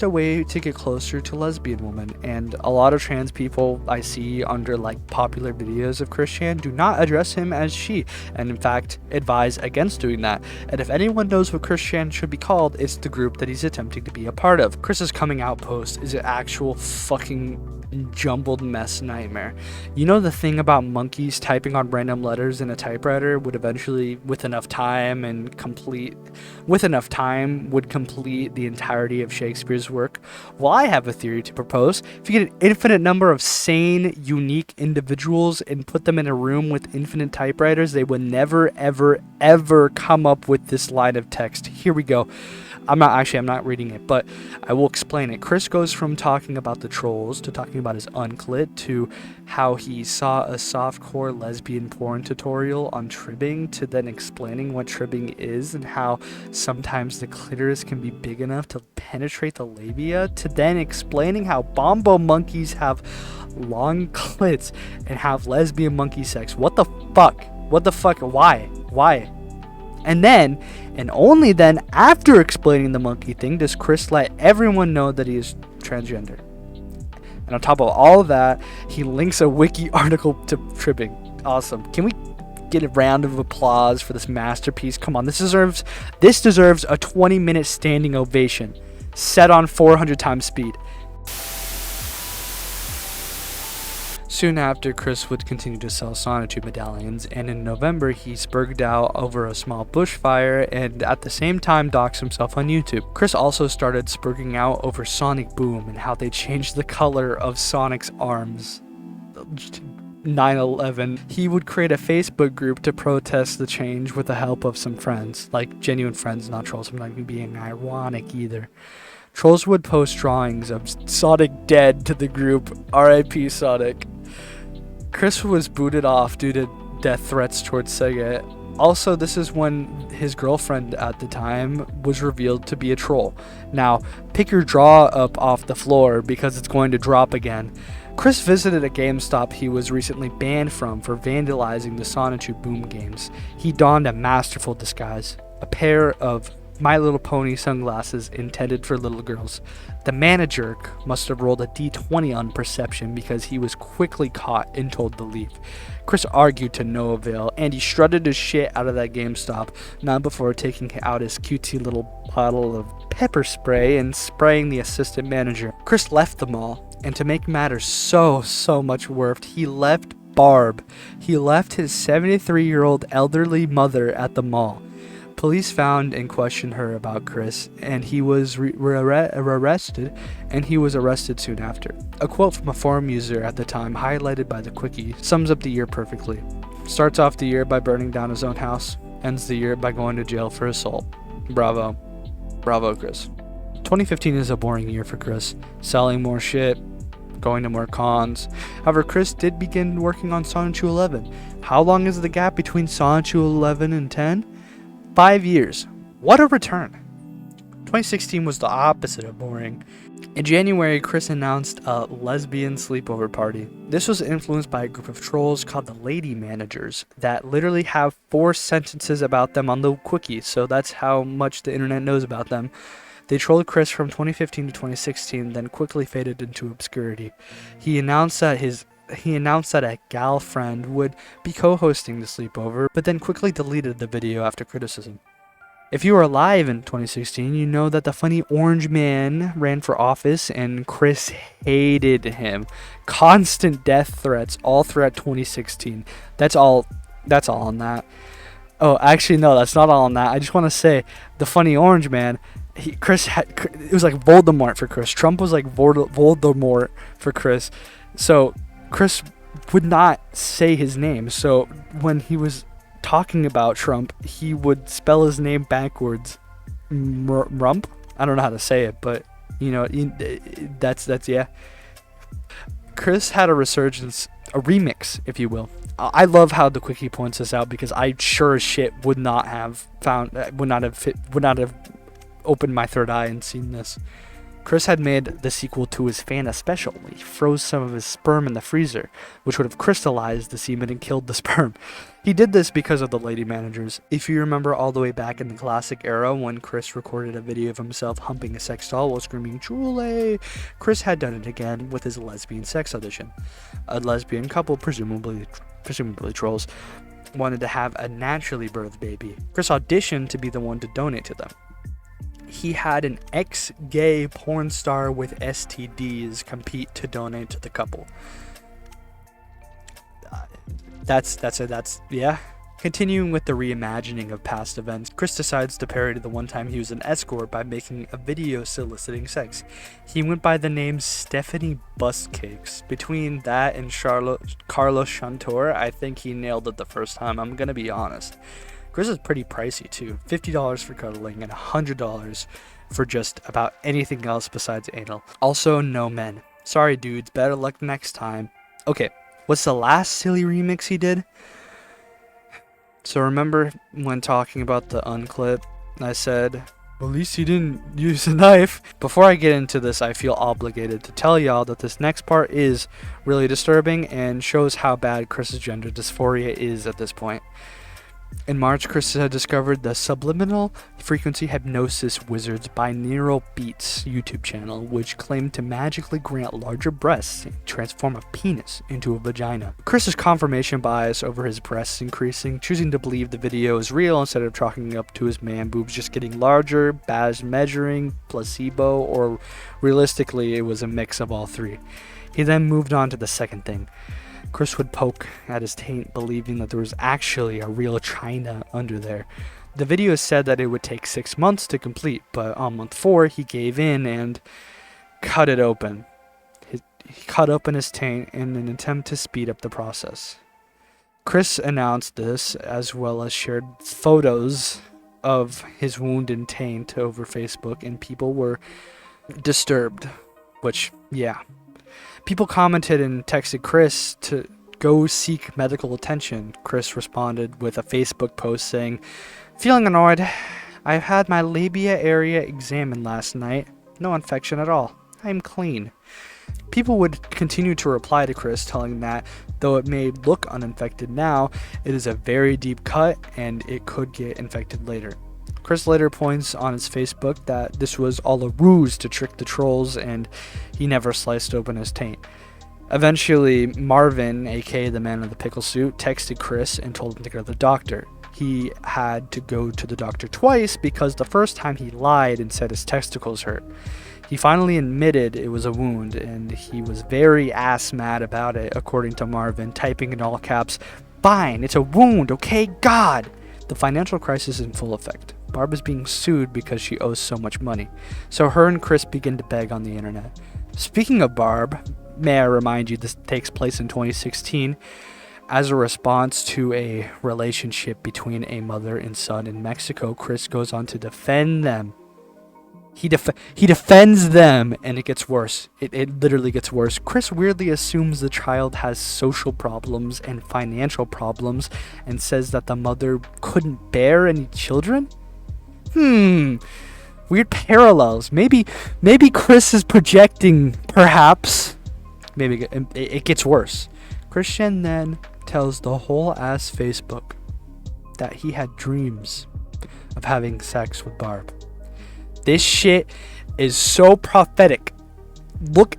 a way to get closer to lesbian women. And a lot of trans people I see under like popular videos of Chris Chan do not address him as she, and in fact advise against doing that. And if anyone knows what Chris Chan should be called, it's the group that he's attempting to be a part of. Chris's coming out post is an actual fucking jumbled mess nightmare. You know the thing about monkeys typing on random letters in a typewriter would eventually, with enough time would complete the entirety of Shakespeare's work? Well, I have a theory to propose. If you get an infinite number of sane, unique individuals and put them in a room with infinite typewriters, they would never, ever, ever come up with this line of text. Here we go. I'm not reading it, but I will explain it. Chris goes from talking about the trolls to talking about his unclit to how he saw a softcore lesbian porn tutorial on tribbing to then explaining what tribbing is and how sometimes the clitoris can be big enough to penetrate the labia to then explaining how bombo monkeys have long clits and have lesbian monkey sex. What the fuck? Why? And then, and only then, after explaining the monkey thing, does Chris let everyone know that he is transgender. And on top of all of that, he links a wiki article to tripping. Awesome. Can we get a round of applause for this masterpiece? Come on, this deserves a 20-minute standing ovation set on 400 times speed. Soon after, Chris would continue to sell sonotube medallions, and in November he spurged out over a small bushfire and at the same time doxed himself on YouTube. Chris also started spurging out over Sonic Boom and how they changed the color of Sonic's arms. 9/11. He would create a Facebook group to protest the change with the help of some friends, like genuine friends, not trolls. I'm not even being ironic either. Trolls would post drawings of Sonic dead to the group, RIP Sonic. Chris was booted off due to death threats towards Sega. Also, this is when his girlfriend at the time was revealed to be a troll. Now, pick your jaw up off the floor because it's going to drop again. Chris visited a GameStop he was recently banned from for vandalizing the Sonotube Boom games. He donned a masterful disguise, a pair of My Little Pony sunglasses intended for little girls. The manager must have rolled a d20 on perception because he was quickly caught and told to leave. Chris argued to no avail, and he strutted his shit out of that GameStop, not before taking out his cutesy little bottle of pepper spray and spraying the assistant manager. Chris left the mall, and to make matters so much worse, he left Barb. He left his 73-year-old elderly mother at the mall. Police found and questioned her about Chris, and he was arrested, and he was arrested soon after. A quote from a forum user at the time, highlighted by the quickie, sums up the year perfectly. Starts off the year by burning down his own house, ends the year by going to jail for assault. Bravo. Bravo, Chris. 2015 is a boring year for Chris, selling more shit, going to more cons. However, Chris did begin working on Sonic 11. How long is the gap between Sonic 11 and 10? 5 years. What a return. 2016 was the opposite of boring. In January, Chris announced a lesbian sleepover party. This was influenced by a group of trolls called the Lady Managers that literally have 4 sentences about them on the quickie, so that's how much the internet knows about them. They trolled Chris from 2015 to 2016, then quickly faded into obscurity. He announced that a gal friend would be co-hosting the sleepover, but then quickly deleted the video after criticism. If you were alive in 2016, you know that the funny orange man ran for office and Chris hated him. Constant death threats all throughout 2016. That's all on that. Oh, actually no, that's not all on that. I just want to say the funny orange man, it was like Voldemort for Chris. Trump was like Voldemort for Chris. So Chris would not say his name, so when he was talking about Trump, he would spell his name backwards. Rump? I don't know how to say it, but you know, that's yeah. Chris had a resurgence, a remix, if you will. I love how the quickie points this out because I sure as shit would not have opened my third eye and seen this. Chris had made the sequel to his Fanta special. He froze some of his sperm in the freezer, which would have crystallized the semen and killed the sperm. He did this because of the lady managers. If you remember all the way back in the classic era when Chris recorded a video of himself humping a sex doll while screaming "Julie," Chris had done it again with his lesbian sex audition. A lesbian couple, presumably trolls, wanted to have a naturally birthed baby. Chris auditioned to be the one to donate to them. He had an ex-gay porn star with STDs compete to donate to the couple. Yeah. Continuing with the reimagining of past events, Chris decides to parody the one time he was an escort by making a video soliciting sex. He went by the name Stephanie Buttcakes. Between that and Carlos Chantor, I think he nailed it the first time, I'm gonna be honest. Chris is pretty pricey too, $50 for cuddling and $100 for just about anything else besides anal. Also, no men. Sorry dudes, better luck next time. Okay, what's the last silly remix he did? So remember when talking about the unclip, I said, well, at least he didn't use a knife. Before I get into this, I feel obligated to tell y'all that this next part is really disturbing and shows how bad Chris's gender dysphoria is at this point. In March, Chris had discovered the Subliminal Frequency Hypnosis Wizard's Binaural Beats YouTube channel, which claimed to magically grant larger breasts and transform a penis into a vagina. Chris's confirmation bias over his breasts increasing, choosing to believe the video is real instead of chalking up to his man boobs just getting larger, bad measuring, placebo, or realistically it was a mix of all three. He then moved on to the second thing. Chris would poke at his taint, believing that there was actually a real china under there. The video said that it would take 6 months to complete, but on month 4, he gave in and cut it open. He cut open his taint in an attempt to speed up the process. Chris announced this, as well as shared photos of his wound and taint over Facebook, and people were disturbed, which, yeah. People commented and texted Chris to go seek medical attention. Chris responded with a Facebook post saying, "Feeling annoyed. I've had my labia area examined last night. No infection at all. I'm clean." People would continue to reply to Chris, telling that though it may look uninfected now, it is a very deep cut and it could get infected later. Chris later points on his Facebook that this was all a ruse to trick the trolls and he never sliced open his taint. Eventually, Marvin, aka the man in the pickle suit, texted Chris and told him to go to the doctor. He had to go to the doctor twice because the first time he lied and said his testicles hurt. He finally admitted it was a wound and he was very ass mad about it, according to Marvin, typing in all caps, "Fine, it's a wound, okay, God!" The financial crisis is in full effect. Barb is being sued because she owes so much money, so her and Chris begin to beg on the internet. Speaking of Barb, may I remind you this takes place in 2016 as a response to a relationship between a mother and son in Mexico. Chris goes on to defend them. He defends them, and it gets worse. It literally gets worse. Chris weirdly assumes the child has social problems and financial problems and says that the mother couldn't bear any children? Weird parallels. Maybe Chris is projecting, perhaps. Maybe it gets worse. Christian then tells the whole ass Facebook that he had dreams of having sex with Barb. This shit is so prophetic. Look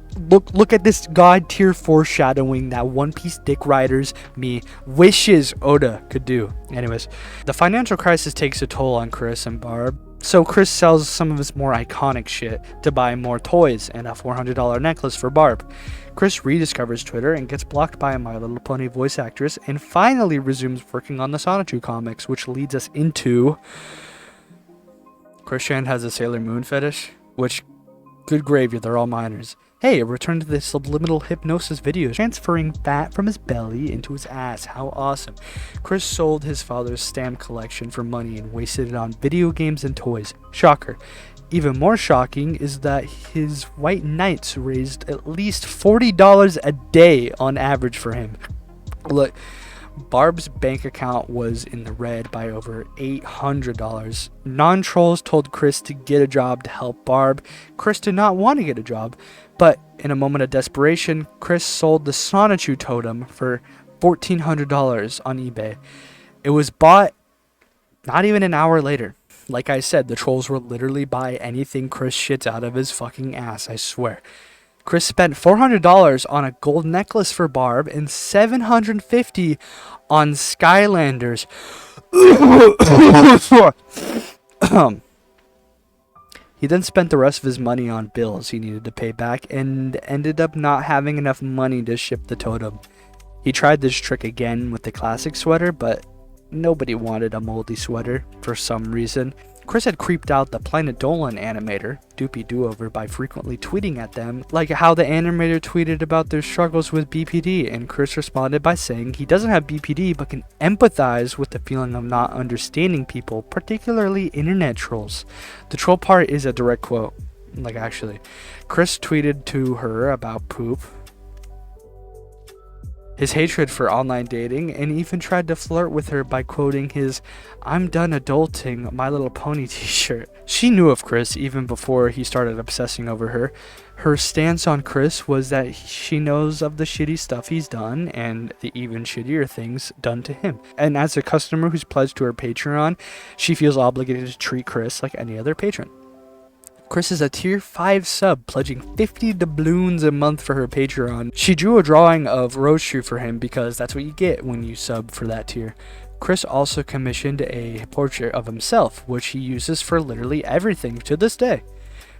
at this god tier foreshadowing that One Piece dick riders me wishes Oda could do. Anyways, the financial crisis takes a toll on Chris and Barb. So Chris sells some of his more iconic shit to buy more toys and a $400 necklace for Barb. Chris rediscovers Twitter and gets blocked by a My Little Pony voice actress and finally resumes working on the Sonichu comics, which leads us into Christian has a Sailor Moon fetish, which, good gravy, they're all minors. Hey, a return to the subliminal hypnosis video, transferring fat from his belly into his ass. How awesome. Chris sold his father's stamp collection for money and wasted it on video games and toys. Shocker. Even more shocking is that his white knights raised at least $40 a day on average for him. Look, Barb's bank account was in the red by over $800. Non-trolls told Chris to get a job to help Barb. Chris did not want to get a job, but in a moment of desperation, Chris sold the Sonichu totem for $1,400 on eBay. It was bought not even an hour later. Like I said, the trolls will literally buy anything Chris shits out of his fucking ass, I swear. Chris spent $400 on a gold necklace for Barb and $750 on Skylanders. He then spent the rest of his money on bills he needed to pay back and ended up not having enough money to ship the totem. He tried this trick again with the classic sweater, but nobody wanted a moldy sweater for some reason. Chris had creeped out the Planet Dolan animator, Doopy Doover, by frequently tweeting at them, like how the animator tweeted about their struggles with BPD, and Chris responded by saying he doesn't have BPD but can empathize with the feeling of not understanding people, particularly internet trolls. The troll part is a direct quote. Like, actually, Chris tweeted to her about poop, his hatred for online dating, and even tried to flirt with her by quoting his "I'm done adulting, My Little Pony" t-shirt. She knew of Chris even before he started obsessing over her. Her stance on Chris was that she knows of the shitty stuff he's done and the even shittier things done to him. And as a customer who's pledged to her Patreon, she feels obligated to treat Chris like any other patron. Chris is a tier 5 sub, pledging 50 doubloons a month for her Patreon. She drew a drawing of Roadshoe for him because that's what you get when you sub for that tier. Chris also commissioned a portrait of himself, which he uses for literally everything to this day.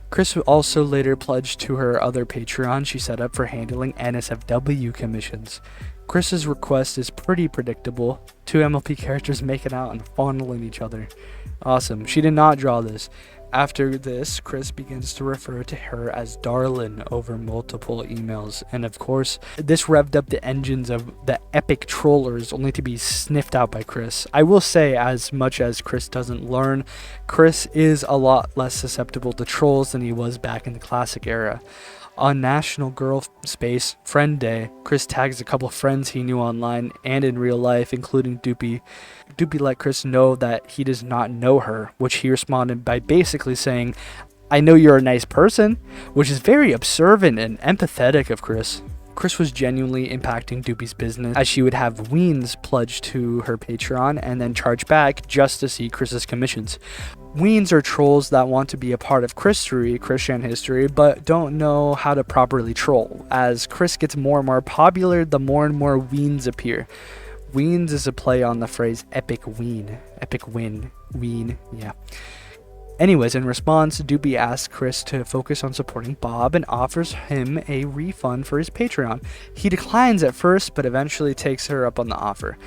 Chris also later pledged to her other Patreon she set up for handling NSFW commissions. Chris's request is pretty predictable. 2 MLP characters making out and fondling each other. Awesome. She did not draw this. After this, Chris begins to refer to her as Darlin over multiple emails, and of course, this revved up the engines of the epic trollers only to be sniffed out by Chris. I will say, as much as Chris doesn't learn, Chris is a lot less susceptible to trolls than he was back in the classic era. On National Girl Space Friend Day, Chris tags a couple of friends he knew online and in real life, including Doopy. Doopy let Chris know that he does not know her, which he responded by basically saying, "I know you're a nice person," which is very observant and empathetic of Chris. Chris was genuinely impacting Doopy's business, as she would have Weens pledged to her Patreon and then charge back just to see Chris's commissions. Weens are trolls that want to be a part of Christian history, but don't know how to properly troll. As Chris gets more and more popular, the more and more Weens appear. Weens is a play on the phrase epic ween. Epic win. Ween, yeah. Anyways, in response, Doopy asks Chris to focus on supporting Bob and offers him a refund for his Patreon. He declines at first, but eventually takes her up on the offer.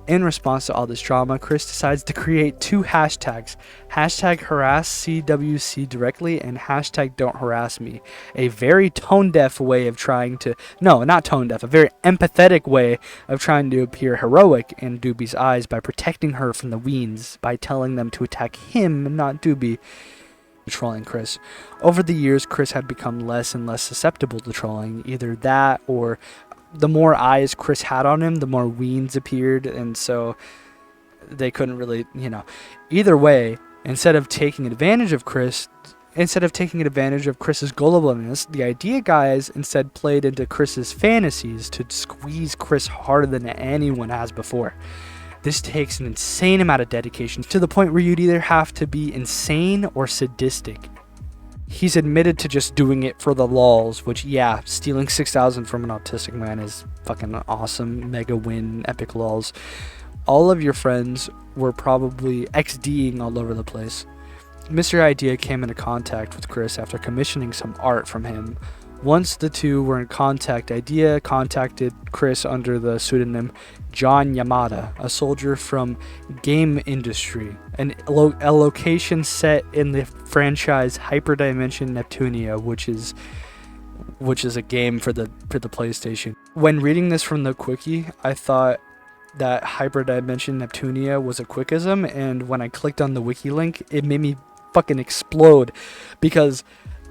In response to all this drama, Chris decides to create 2 hashtags, hashtag harass CWC directly and hashtag don't harass me. A very tone-deaf way of trying to, no, not tone-deaf, a very empathetic way of trying to appear heroic in Doopy's eyes by protecting her from the Weens, by telling them to attack him, not Doopy. Trolling Chris. Over the years, Chris had become less and less susceptible to trolling, either that or the more eyes Chris had on him, the more Weens appeared, and so they couldn't really, Either way, instead of taking advantage of Chris's gullibleness, the idea guys instead played into Chris's fantasies to squeeze Chris harder than anyone has before. This takes an insane amount of dedication, to the point where you'd either have to be insane or sadistic. He's admitted to just doing it for the lols, which, yeah, stealing 6,000 from an autistic man is fucking awesome. Mega win, epic lols. All of your friends were probably XDing all over the place. Mr. Idea came into contact with Chris after commissioning some art from him. Once the two were in contact, Idea contacted Chris under the pseudonym John Yamada, a soldier from Game Industry, a location set in the franchise Hyperdimension Neptunia, which is a game for the PlayStation. When reading this from the quickie, I thought that Hyperdimension Neptunia was a quickism, and when I clicked on the wiki link, it made me fucking explode because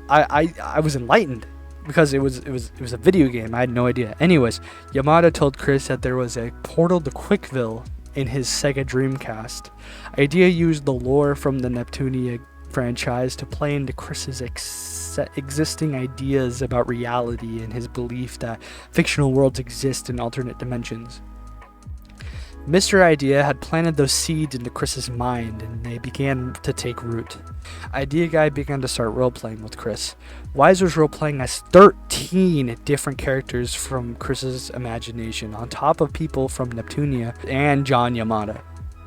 I was enlightened. because it was a video game. I had no idea. Anyways, Yamada told Chris that there was a portal to Quickville in his Sega Dreamcast. Idea used the lore from the Neptunia franchise to play into Chris's existing ideas about reality and his belief that fictional worlds exist in alternate dimensions. Mr. Idea had planted those seeds into Chris's mind, and they began to take root. Idea Guy began to start role-playing with Chris. Wise was role-playing as 13 different characters from Chris's imagination, on top of people from Neptunia and John Yamada.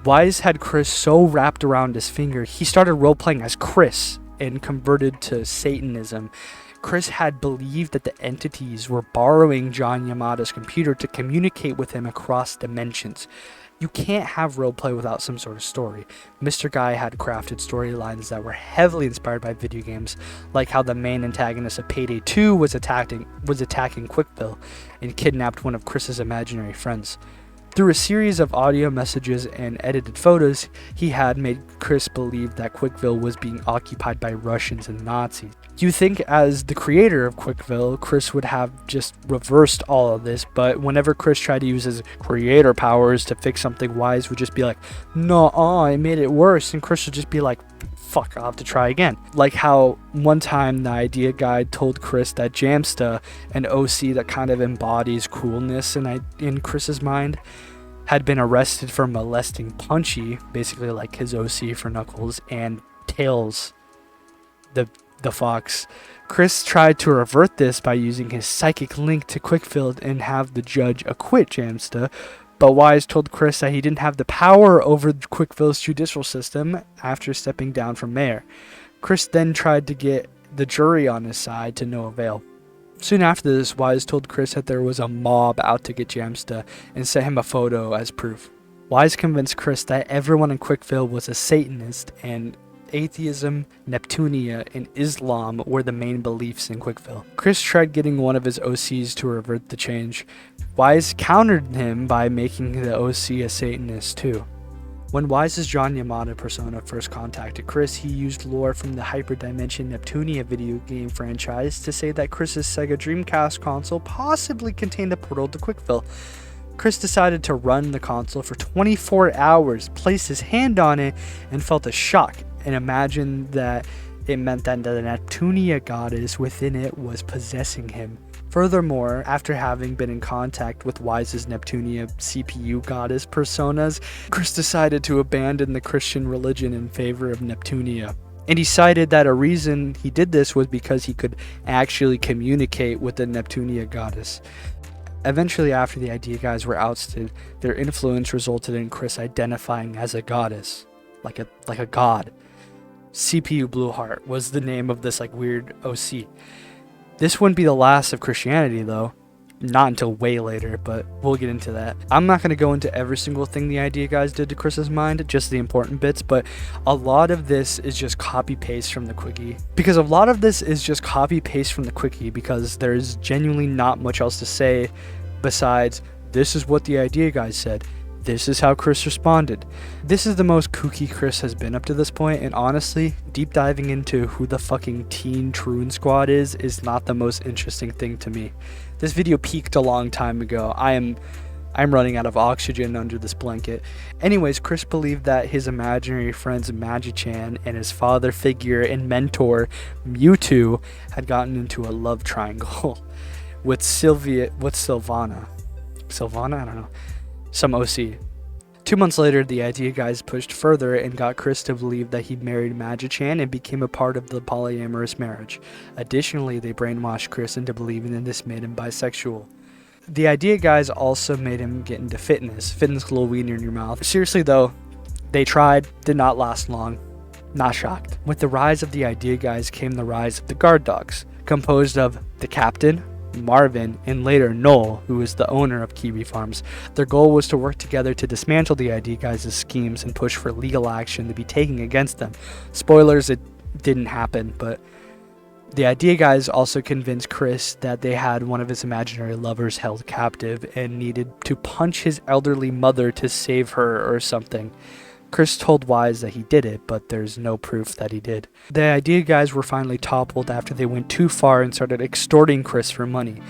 Wise had Chris so wrapped around his finger, he started role-playing as Chris and converted to Satanism. Chris had believed that the entities were borrowing John Yamada's computer to communicate with him across dimensions. You can't have roleplay without some sort of story. Mr. Guy had crafted storylines that were heavily inspired by video games, like how the main antagonist of Payday 2 was attacking Quickville and kidnapped one of Chris's imaginary friends. Through a series of audio messages and edited photos, he had made Chris believe that Quickville was being occupied by Russians and Nazis. You think as the creator of Quickville, Chris would have just reversed all of this, but whenever Chris tried to use his creator powers to fix something, Wise would just be like, "No, I made it worse," and Chris would just be like, "Fuck, I'll have to try again." Like how one time the Idea Guy told Chris that Jamsta, an OC that kind of embodies coolness in Chris's mind, had been arrested for molesting Punchy, basically like his OC for Knuckles, and Tails, the fox. Chris tried to revert this by using his psychic link to Quickville and have the judge acquit Jamsta, but Wise told Chris that he didn't have the power over Quickville's judicial system after stepping down from mayor. Chris then tried to get the jury on his side to no avail. Soon after this, Wise told Chris that there was a mob out to get Jamsta and sent him a photo as proof. Wise convinced Chris that everyone in Quickville was a Satanist and atheism, Neptunia, and Islam were the main beliefs in Quickville. Chris tried getting one of his OCs to revert the change. Wise countered him by making the OC a Satanist too. When Wise's John Yamada persona first contacted Chris, he used lore from the Hyperdimension Neptunia video game franchise to say that Chris's Sega Dreamcast console possibly contained a portal to Quickville. Chris decided to run the console for 24 hours, placed his hand on it, and felt a shock, and imagined that it meant that the Neptunia goddess within it was possessing him. Furthermore, after having been in contact with Wise's Neptunia CPU goddess personas, Chris decided to abandon the Christian religion in favor of Neptunia. And he cited that a reason he did this was because he could actually communicate with the Neptunia goddess. Eventually, after the Idea Guys were ousted, their influence resulted in Chris identifying as a goddess, like a god. CPU Blueheart was the name of this weird OC. This wouldn't be the last of Christianity though, not until way later, but we'll get into that. I'm not going to go into every single thing the Idea Guys did to Chris's mind, just the important bits, but a lot of this is just copy paste from the quickie. Because there's genuinely not much else to say besides, this is what the Idea Guys said. This is how Chris responded. This is the most kooky Chris has been up to this point, and honestly, deep diving into who the fucking Teen Troon Squad is not the most interesting thing to me. This video peaked a long time ago. I'm running out of oxygen under this blanket. Anyways, Chris believed that his imaginary friends Magi-chan and his father figure and mentor Mewtwo had gotten into a love triangle with Sylvana, I don't know. Some OC. 2 months later, the Idea Guys pushed further and got Chris to believe that he married Magi-chan and became a part of the polyamorous marriage. Additionally, they brainwashed Chris into believing that this made him bisexual. The Idea Guys also made him get into fitness. Fitness, little wiener in your mouth. Seriously though, they tried, did not last long. Not shocked. With the rise of the Idea Guys came the rise of the Guard Dogs, composed of the Captain, Marvin, and later Noel, who is the owner of Kiwi Farms. Their goal was to work together to dismantle the Idea Guys' schemes and push for legal action to be taken against them. Spoilers, it didn't happen, but the Idea Guys also convinced Chris that they had one of his imaginary lovers held captive and needed to punch his elderly mother to save her or something. Chris told Wise that he did it, but there's no proof that he did. The Idea guys were finally toppled after they went too far and started extorting Chris for money.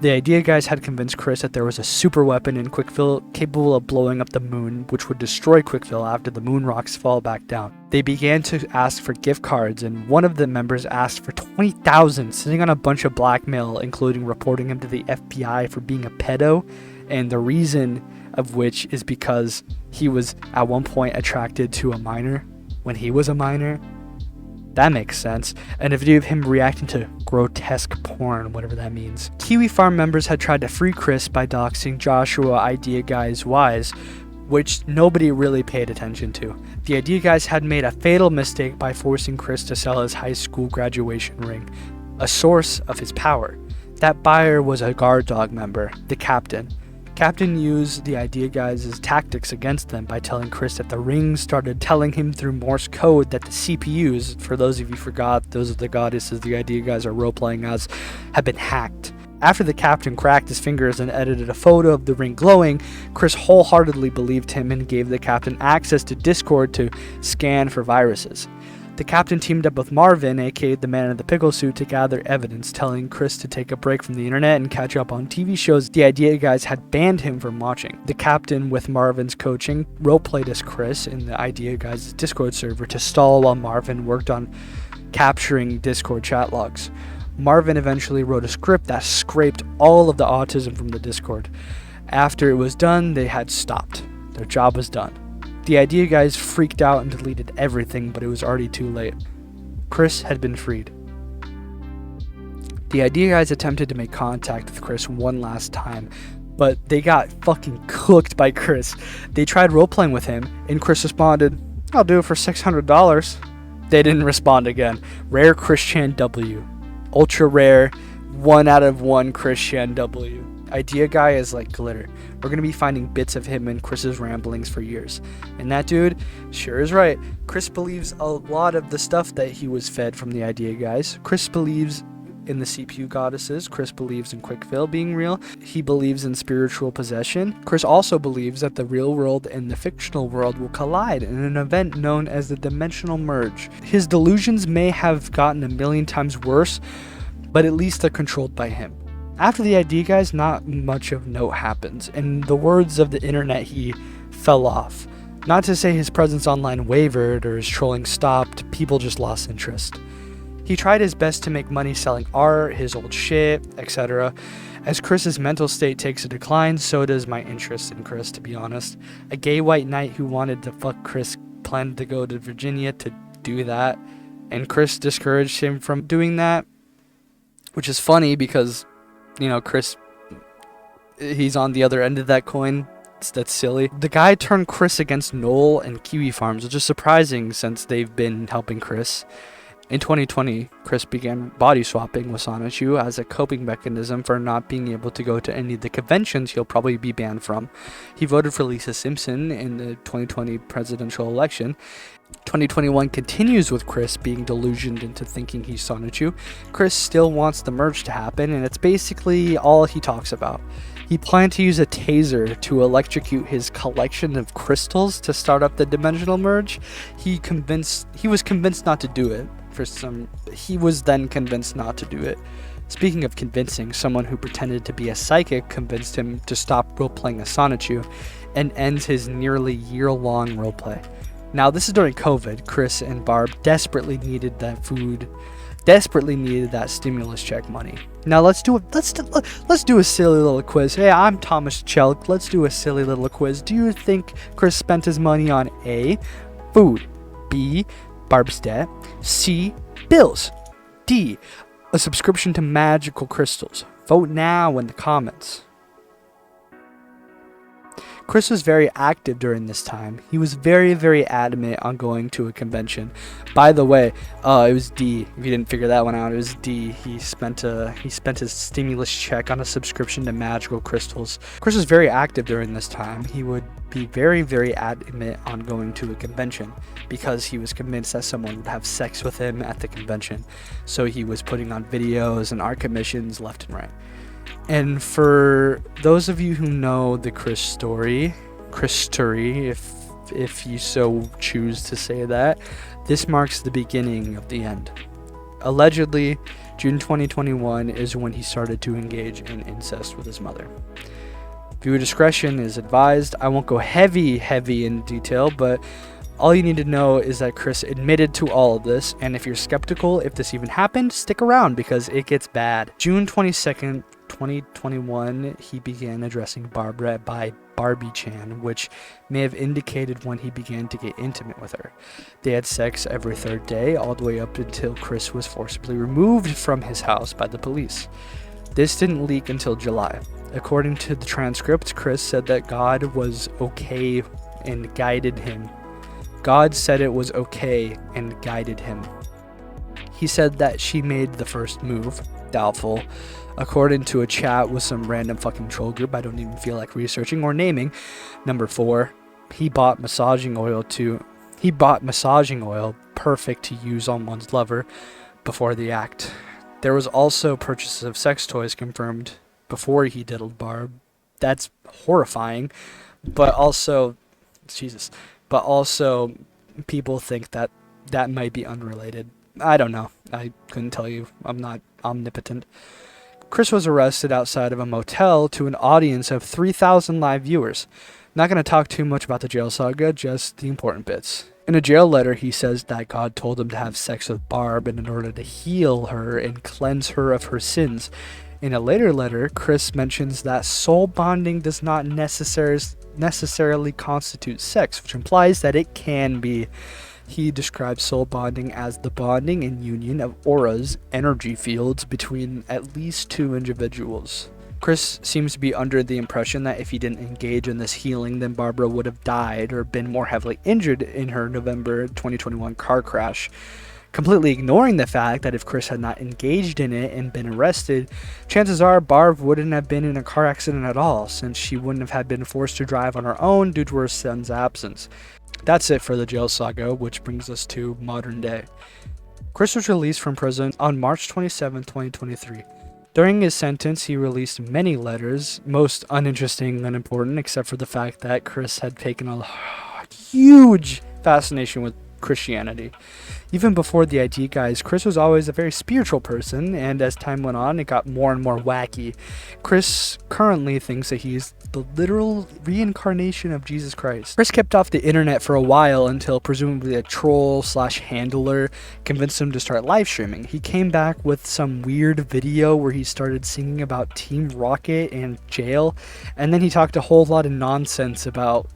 The Idea guys had convinced Chris that there was a super weapon in Quickville capable of blowing up the moon, which would destroy Quickville after the moon rocks fall back down. They began to ask for gift cards, and one of the members asked for $20,000, sitting on a bunch of blackmail, including reporting him to the FBI for being a pedo, and the reason of which is because he was at one point attracted to a minor when he was a minor. That makes sense. And a video of him reacting to grotesque porn, whatever that means. Kiwi Farm members had tried to free Chris by doxing Joshua Idea Guys Wise, which nobody really paid attention to. The Idea Guys had made a fatal mistake by forcing Chris to sell his high school graduation ring, a source of his power. That buyer was a guard dog member, the captain. Captain used the Idea Guys' tactics against them by telling Chris that the ring started telling him through Morse code that the CPUs, for those of you forgot, those are the goddesses the Idea Guys are role-playing as, had been hacked. After the captain cracked his fingers and edited a photo of the ring glowing, Chris wholeheartedly believed him and gave the captain access to Discord to scan for viruses. The captain teamed up with Marvin, aka the man in the pickle suit, to gather evidence, telling Chris to take a break from the internet and catch up on TV shows the Idea Guys had banned him from watching. The captain, with Marvin's coaching, roleplayed as Chris in the Idea Guys' Discord server to stall while Marvin worked on capturing Discord chat logs. Marvin eventually wrote a script that scraped all of the autism from the Discord. After it was done, they had stopped. Their job was done. The Idea Guys freaked out and deleted everything, but it was already too late. Chris had been freed. The Idea Guys attempted to make contact with Chris one last time, but they got fucking cooked by Chris. They tried roleplaying with him, and Chris responded, "I'll do it for $600. They didn't respond again. Rare Christian W. Ultra rare, 1 out of 1 Christian W. Idea Guy is like glitter. We're going to be finding bits of him in Chris's ramblings for years. And that dude sure is right. Chris believes a lot of the stuff that he was fed from the Idea Guys. Chris believes in the CPU goddesses. Chris believes in Quickville being real. He believes in spiritual possession. Chris also believes that the real world and the fictional world will collide in an event known as the dimensional merge. His delusions may have gotten a million times worse, but at least they're controlled by him. After the Idea Guys, not much of note happens. In the words of the internet, he fell off. Not to say his presence online wavered or his trolling stopped, people just lost interest. He tried his best to make money selling art, his old shit, etc. As Chris's mental state takes a decline, so does my interest in Chris, to be honest. A gay white knight who wanted to fuck Chris planned to go to Virginia to do that, and Chris discouraged him from doing that, which is funny because, you know, Chris, he's on the other end of that coin. That's silly. The guy turned Chris against Noel and Kiwi Farms, which is surprising since they've been helping Chris. In 2020, Chris began body swapping with Sonichu as a coping mechanism for not being able to go to any of the conventions he'll probably be banned from. He voted for Lisa Simpson in the 2020 presidential election. 2021 continues with Chris being delusioned into thinking he's Sonichu. Chris still wants the merge to happen, and it's basically all he talks about. He planned to use a taser to electrocute his collection of crystals to start up the dimensional merge. He was convinced not to do it. He was then convinced not to do it. Speaking of convincing, someone who pretended to be a psychic convinced him to stop roleplaying as Sonichu and ends his nearly year-long roleplay. Now, this is during COVID. Chris and Barb desperately needed that food, desperately needed that stimulus check money. Now let's do a silly little quiz. Hey, I'm Thomas Chelk. Let's do a silly little quiz. Do you think Chris spent his money on A, food, B, Barb's debt, C, bills, D, a subscription to magical crystals? Vote now in the comments. Chris was very active during this time. He was very, very adamant on going to a convention. By the way, it was D. If you didn't figure that one out, it was D. He spent his stimulus check on a subscription to magical crystals. Chris was very active during this time. He would be very, very adamant on going to a convention because he was convinced that someone would have sex with him at the convention. So he was putting on videos and art commissions left and right. And for those of you who know the Chris story, if if you so choose to say that. This marks the beginning of the end. Allegedly, June 2021 is when he started to engage in incest with his mother. Viewer discretion is advised. I won't go heavy in detail, but all you need to know is that Chris admitted to all of this, and if you're skeptical if this even happened, stick around because it gets bad. June 22nd, 2021, he began addressing Barbara by Barbie Chan, which may have indicated when he began to get intimate with her. They had sex every third day, all the way up until Chris was forcibly removed from his house by the police. This didn't leak until July. According to the transcript, Chris said that God was okay and guided him. God said it was okay and guided him. He said that she made the first move. Doubtful. According to a chat with some random fucking troll group I don't even feel like researching or naming. Number 4, he bought massaging oil perfect to use on one's lover before the act. There was also purchases of sex toys confirmed before he diddled Barb. That's horrifying, but also people think that that might be unrelated. I don't know. I couldn't tell you. I'm not omnipotent. Chris was arrested outside of a motel to an audience of 3,000 live viewers. Not going to talk too much about the jail saga, just the important bits. In a jail letter, he says that God told him to have sex with Barb in order to heal her and cleanse her of her sins. In a later letter, Chris mentions that soul bonding does not necessarily constitute sex, which implies that it can be. He describes soul bonding as the bonding and union of auras, energy fields, between at least two individuals. Chris seems to be under the impression that if he didn't engage in this healing, then Barbara would have died or been more heavily injured in her November 2021 car crash. Completely ignoring the fact that if Chris had not engaged in it and been arrested, chances are Barb wouldn't have been in a car accident at all, since she wouldn't have been forced to drive on her own due to her son's absence. That's it for the jail saga, which brings us to modern day. Chris was released from prison on March 27, 2023. During his sentence, he released many letters, most uninteresting and unimportant, except for the fact that Chris had taken a huge fascination with Christianity. Even before the ID guys, Chris was always a very spiritual person, and as time went on, it got more and more wacky. Chris currently thinks that he's the literal reincarnation of Jesus Christ. Chris kept off the internet for a while until presumably a troll/handler convinced him to start live streaming. He came back with some weird video where he started singing about Team Rocket and jail, and then he talked a whole lot of nonsense about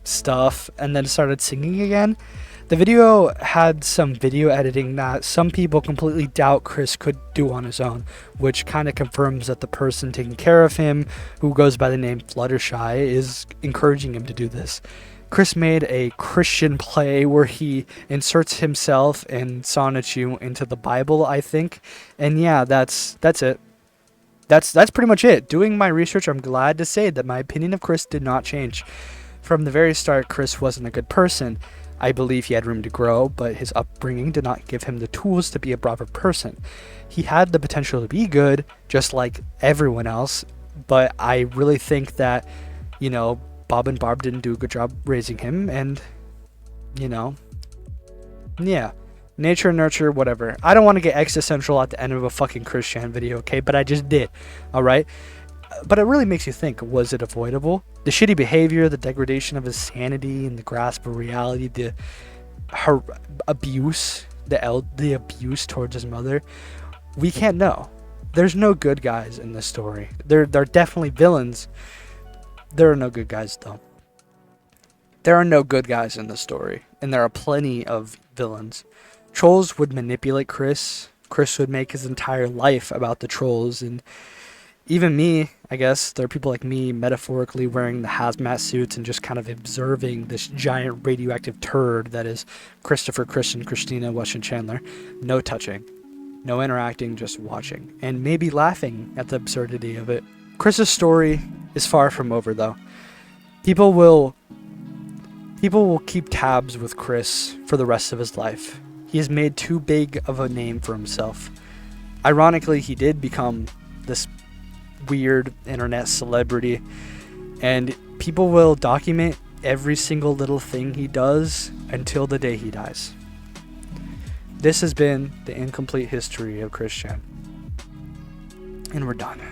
stuff and then started singing again. The video had some video editing that some people completely doubt Chris could do on his own, which kind of confirms that the person taking care of him, who goes by the name Fluttershy, is encouraging him to do this. Chris made a Christian play where he inserts himself and Sonichu into the Bible, I think. And yeah, that's it. That's pretty much it. Doing my research, I'm glad to say that my opinion of Chris did not change. From the very start, Chris wasn't a good person. I believe he had room to grow, but his upbringing did not give him the tools to be a proper person. He had the potential to be good, just like everyone else, but I really think that, Bob and Barb didn't do a good job raising him, and, yeah. Nature and nurture, whatever. I don't want to get existential at the end of a fucking Christian video, okay? But I just did, alright? But it really makes you think, was it avoidable? The shitty behavior, the degradation of his sanity, and the grasp of reality, the abuse, the abuse towards his mother, we can't know. There's no good guys in this story. There are definitely villains. There are no good guys, though. There are no good guys in this story, and there are plenty of villains. Trolls would manipulate Chris. Chris would make his entire life about the trolls, and even me, I guess, there are people like me metaphorically wearing the hazmat suits and just kind of observing this giant radioactive turd that is Christopher, Christian, Christina, Weston, Chandler. No touching, no interacting, just watching, and maybe laughing at the absurdity of it. Chris's story is far from over, though. People will keep tabs with Chris for the rest of his life. He has made too big of a name for himself. Ironically, he did become this weird internet celebrity, and people will document every single little thing he does until the day he dies. This has been the incomplete history of Christian. And we're done.